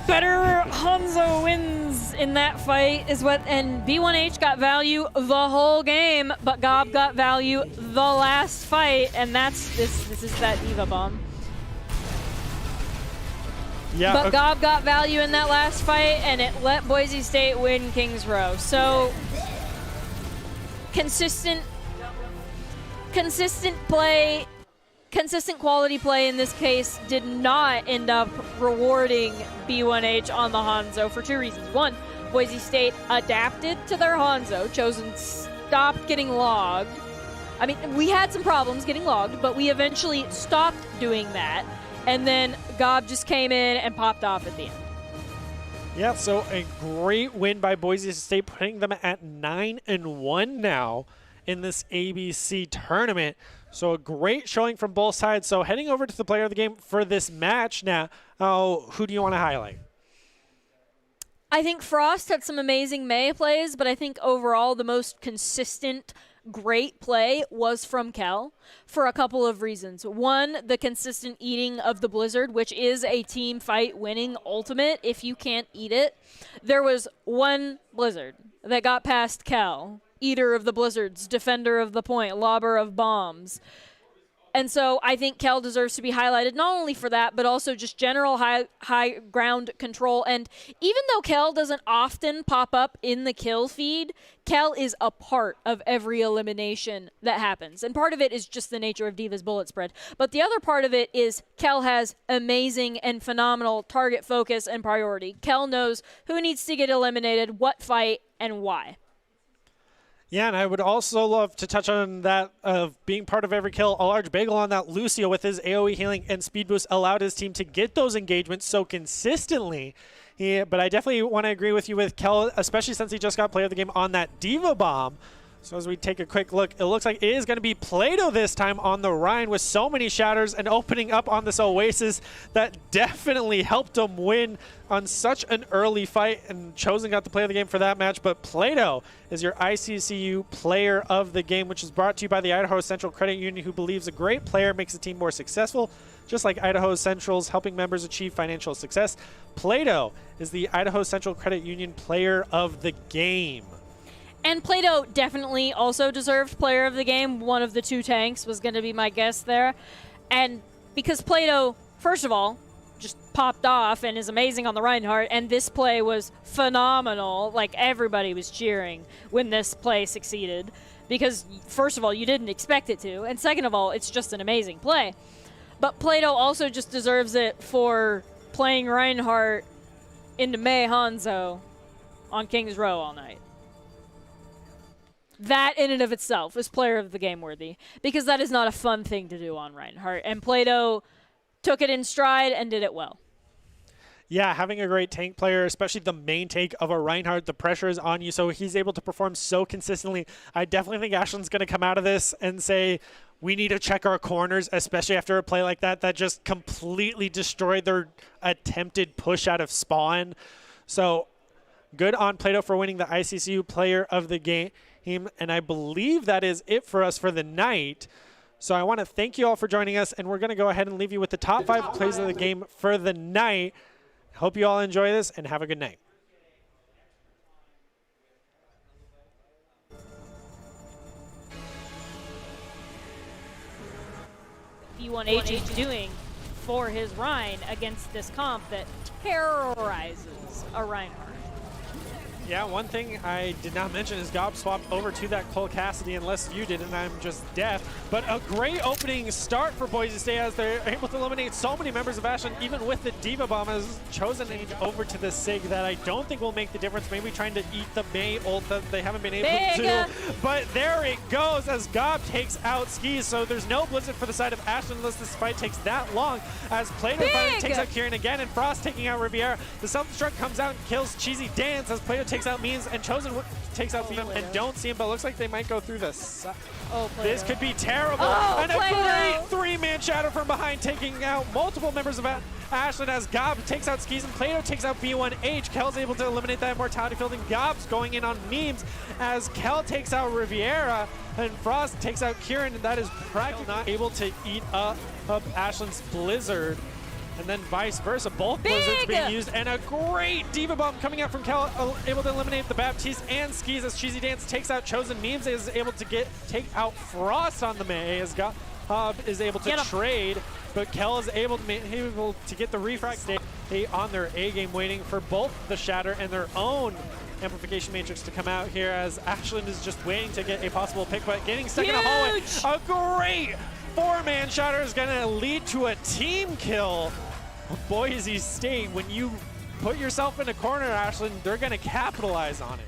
Better Hanzo wins in that fight and B1H got value the whole game, but Gob got value the last fight, and this is that Diva bomb. Yeah, but Gob got value in that last fight, and it let Boise State win Kings Row. So consistent play. Consistent quality play in this case did not end up rewarding B1H on the Hanzo for two reasons. One, Boise State adapted to their Hanzo. Chosen stopped getting logged. I mean, we had some problems getting logged, but we eventually stopped doing that. And then Gob just came in and popped off at the end. Yeah, so a great win by Boise State, putting them at 9-1 now in this ABC tournament. So a great showing from both sides. So heading over to the player of the game for this match now, who do you want to highlight? I think Frost had some amazing May plays, but I think overall the most consistent great play was from Kel for a couple of reasons. One, the consistent eating of the Blizzard, which is a team fight winning ultimate if you can't eat it. There was one Blizzard that got past Kel. Eater of the Blizzards, defender of the point, lobber of bombs. And so I think Kel deserves to be highlighted not only for that, but also just general high ground control. And even though Kel doesn't often pop up in the kill feed, Kel is a part of every elimination that happens. And part of it is just the nature of D.Va's bullet spread. But the other part of it is Kel has amazing and phenomenal target focus and priority. Kel knows who needs to get eliminated, what fight, and why. Yeah, and I would also love to touch on that of being part of every kill. A large bagel on that. Lucio with his AoE healing and speed boost allowed his team to get those engagements so consistently. But I definitely want to agree with you with Kel, especially since he just got player of the game on that D.Va bomb. So as we take a quick look, it looks like it is going to be Plato this time on the Rhine with so many shatters and opening up on this Oasis that definitely helped him win on such an early fight, and Chosen got the play of the game for that match. But Plato is your ICCU player of the game, which is brought to you by the Idaho Central Credit Union, who believes a great player makes a team more successful. Just like Idaho Central's helping members achieve financial success, Plato is the Idaho Central Credit Union player of the game. And Plato definitely also deserved player of the game. One of the two tanks was going to be my guess there. And because Plato, first of all, just popped off and is amazing on the Reinhardt, and this play was phenomenal. Like, everybody was cheering when this play succeeded. Because, first of all, you didn't expect it to. And second of all, it's just an amazing play. But Plato also just deserves it for playing Reinhardt into Mei Hanzo on King's Row all night. That in and of itself is player of the game worthy, because that is not a fun thing to do on Reinhardt. And Plato took it in stride and did it well. Yeah, having a great tank player, especially the main tank of a Reinhardt, the pressure is on you, so he's able to perform so consistently. I definitely think Ashland's going to come out of this and say, we need to check our corners, especially after a play like that just completely destroyed their attempted push out of spawn. So good on Plato for winning the ICCU player of the game. And I believe that is it for us for the night. So I want to thank you all for joining us, and we're going to go ahead and leave you with the top 5 plays of the game for the night. Hope you all enjoy this, and have a good night. B1H is doing for his Rhine against this comp that terrorizes a Reinhardt. Yeah, one thing I did not mention is Gob swapped over to that Cole Cassidy, unless you did and I'm just deaf. But a great opening start for Boise State as they're able to eliminate so many members of Ashland, even with the D.Va bomb, as Chosen over to the SIG that I don't think will make the difference. Maybe trying to eat the Mei ult that they haven't been able to. But there it goes as Gob takes out Skis. So there's no Blizzard for the side of Ashland unless this fight takes that long, as Plato finally takes out Kieran again, and Frost taking out Riviera. The self-destruct comes out and kills Cheesy Dance as Plato takes out Means, and Chosen takes out Beam and don't see him, but it looks like they might go through this. This could be terrible. And a great 3-man shatter from behind, taking out multiple members of Ashland as Gob takes out Skis and Plato takes out B1H. Kel's able to eliminate that immortality field, and Gob's going in on Memes as Kel takes out Riviera and Frost takes out Kieran, and that is practically not able to eat up Ashland's Blizzard. And then vice versa, both Blizzards being used, and a great D.Va bomb coming out from Kel, able to eliminate the Baptiste and Skis as Cheesy Dance takes out Chosen. Memes is able to take out Frost on the Mei as Gob is able to trade, but Kel is able to get the refract state on their A game, waiting for both the Shatter and their own Amplification Matrix to come out here, as Ashland is just waiting to get a possible pick, but getting stuck in a hallway. A great 4-man Shatter is going to lead to a team kill. Boise State, when you put yourself in a corner, Ashland, they're going to capitalize on it.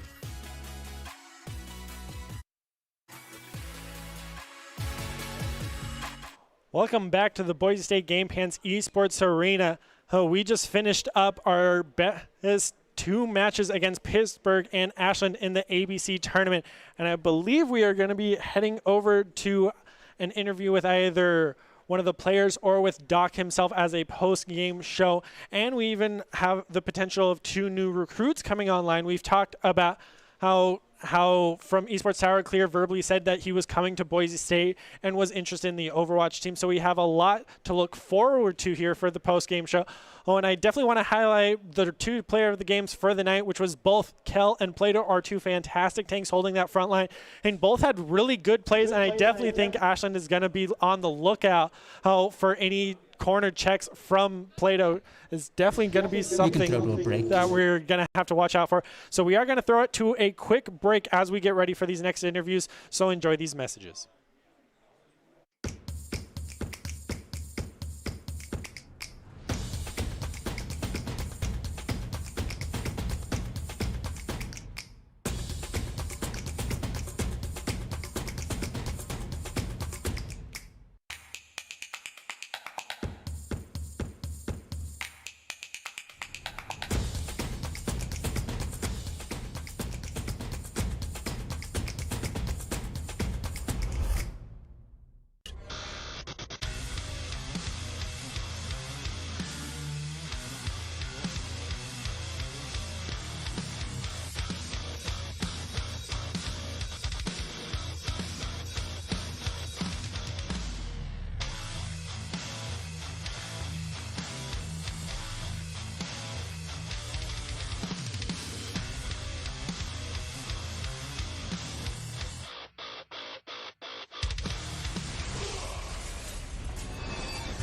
Welcome back to the Boise State Game Pants Esports Arena. We just finished up our best 2 matches against Pittsburgh and Ashland in the ABC tournament, and I believe we are going to be heading over to an interview with either one of the players or with Doc himself as a post-game show. And we even have the potential of 2 new recruits coming online. We've talked about how how from Esports Tower, Clear verbally said that he was coming to Boise State and was interested in the Overwatch team. So we have a lot to look forward to here for the post-game show. Oh, and I definitely want to highlight the two player of the games for the night, which was both Kel and Plato, are two fantastic tanks holding that front line. And both had really good plays, and I definitely think Ashland is going to be on the lookout for any corner checks from Plato. Is definitely going to be something that we're going to have to watch out for. So we are going to throw it to a quick break as we get ready for these next interviews. So enjoy these messages.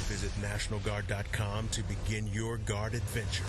Visit NationalGuard.com to begin your guard adventure.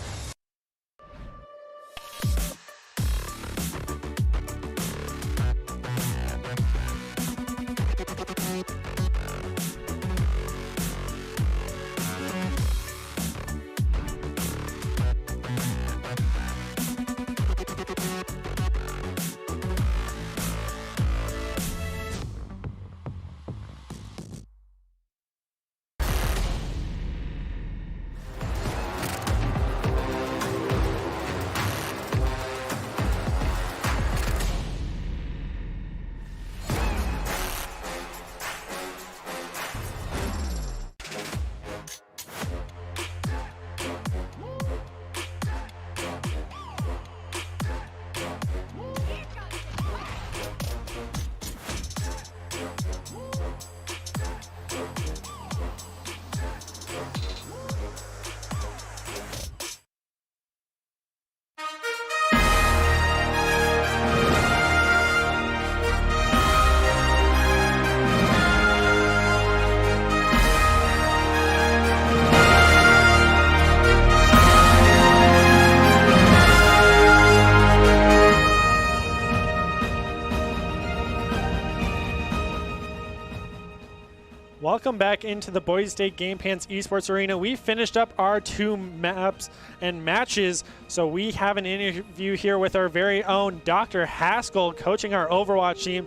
Welcome back into the Boise State Game Pants Esports Arena. We finished up our two maps and matches, so we have an interview here with our very own Dr. Haskell coaching our Overwatch team.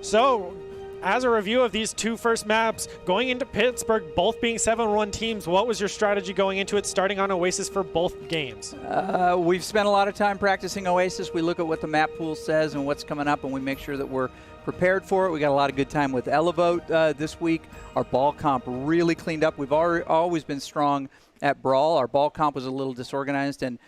So, as a review of these two first maps, going into Pittsburgh, both being 7-1 teams, what was your strategy going into it, starting on Oasis for both games? We've spent a lot of time practicing Oasis. We look at what the map pool says and what's coming up, and we make sure that we're prepared for it. We got a lot of good time with Elevote this week. Our ball comp really cleaned up. We've always been strong at Brawl. Our ball comp was a little disorganized, and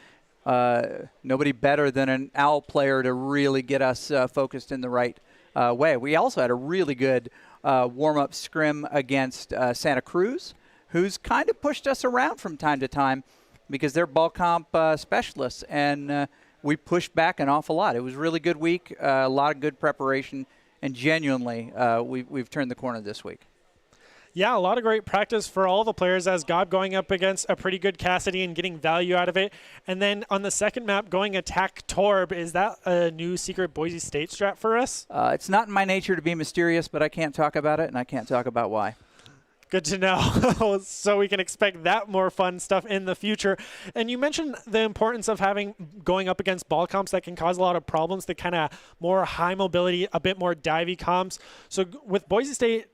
nobody better than an OWL player to really get us focused in the right way. We also had a really good warm-up scrim against Santa Cruz, who's kind of pushed us around from time to time because they're ball comp specialists, and we pushed back an awful lot. It was a really good week, a lot of good preparation, and genuinely we've turned the corner this week. Yeah, a lot of great practice for all the players, as Gob going up against a pretty good Cassidy and getting value out of it. And then on the second map, going attack Torb. Is that a new secret Boise State strat for us? It's not in my nature to be mysterious, but I can't talk about it, and I can't talk about why. Good to know. So we can expect that more fun stuff in the future. And you mentioned the importance of going up against ball comps that can cause a lot of problems, the kind of more high mobility, a bit more divey comps. So with Boise State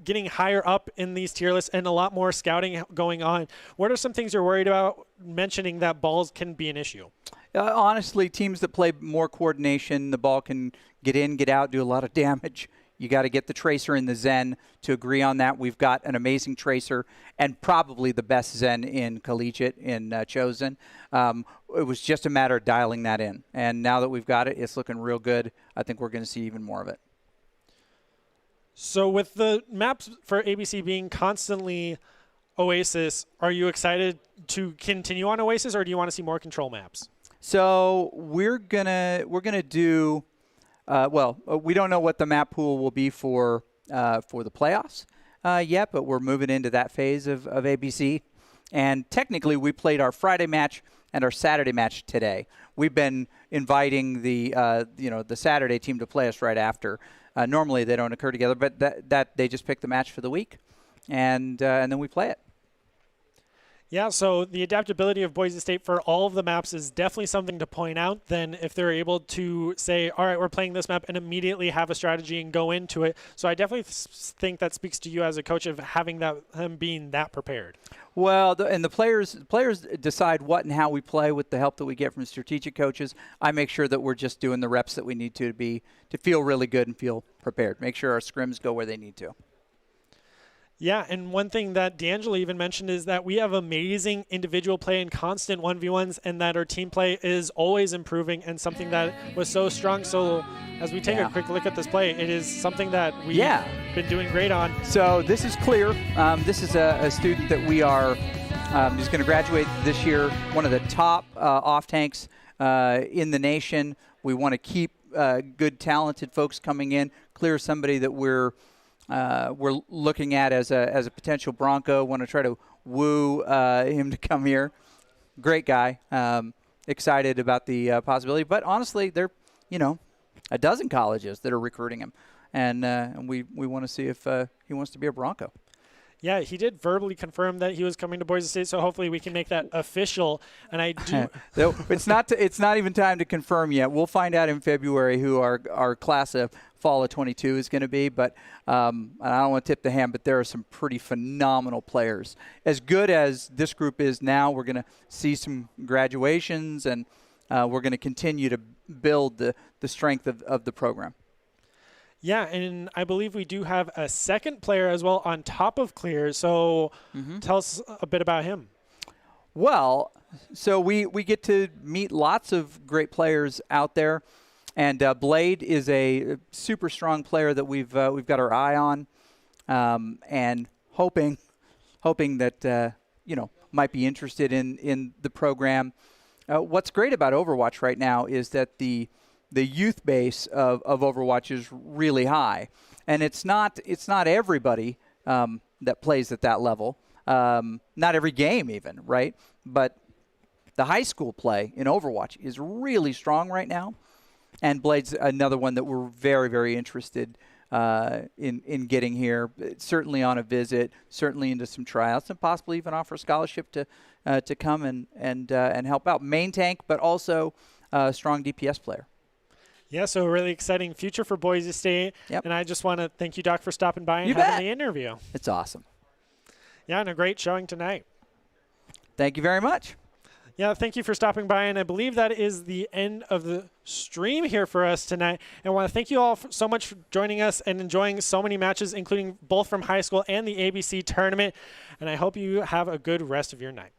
getting higher up in these tier lists and a lot more scouting going on, what are some things you're worried about mentioning that balls can be an issue? Honestly, teams that play more coordination, the ball can get in, get out, do a lot of damage. You got to get the Tracer and the Zen to agree on that. We've got an amazing Tracer and probably the best Zen in collegiate in Chosen. It was just a matter of dialing that in. And now that we've got it, it's looking real good. I think we're going to see even more of it. So with the maps for ABC being constantly Oasis, are you excited to continue on Oasis, or do you want to see more control maps? So we're gonna do. We don't know what the map pool will be for the playoffs yet, but we're moving into that phase of ABC. And technically, we played our Friday match and our Saturday match today. We've been inviting the Saturday team to play us right after. Normally, they don't occur together, but that they just pick the match for the week, and then we play it. Yeah, so the adaptability of Boise State for all of the maps is definitely something to point out. Then if they're able to say, all right, we're playing this map and immediately have a strategy and go into it. So I definitely think that speaks to you as a coach of having them being that prepared. Well, the players decide what and how we play with the help that we get from strategic coaches. I make sure that we're just doing the reps that we need to feel really good and feel prepared. Make sure our scrims go where they need to. Yeah, and one thing that D'Angelo even mentioned is that we have amazing individual play and constant 1v1s, and that our team play is always improving, and something that was so strong. So as we take a quick look at this play, it is something that we've been doing great on. So this is clear. This is a student that we are he's going to graduate this year, one of the top off-tanks in the nation. We want to keep good, talented folks coming in. Clear somebody that we're looking at as a potential Bronco. Want to try to woo him to come here. Great guy. Excited about the possibility. But honestly, there a dozen colleges that are recruiting him, and we want to see if he wants to be a Bronco. Yeah, he did verbally confirm that he was coming to Boise State, so hopefully we can make that official. And I do. It's not even time to confirm yet. We'll find out in February who our class of fall of 22 is going to be. But I don't want to tip the hand, but there are some pretty phenomenal players. As good as this group is now, we're going to see some graduations, and we're going to continue to build the strength of the program. Yeah, and I believe we do have a second player as well on top of Clear. So tell us a bit about him. Well, so we get to meet lots of great players out there, and Blade is a super strong player that we've got our eye on, and hoping that might be interested in the program. What's great about Overwatch right now is that the youth base of Overwatch is really high, and it's not everybody that plays at that level. Not every game even, right? But the high school play in Overwatch is really strong right now, and Blade's another one that we're very, very interested in getting here. Certainly on a visit, certainly into some tryouts, and possibly even offer a scholarship to come and help out. Main tank, but also a strong DPS player. Yeah, so a really exciting future for Boise State. Yep. And I just want to thank you, Doc, for stopping by and having the interview. It's awesome. Yeah, and a great showing tonight. Thank you very much. Yeah, thank you for stopping by, and I believe that is the end of the stream here for us tonight. And I want to thank you all so much for joining us and enjoying so many matches, including both from high school and the ABC tournament. And I hope you have a good rest of your night.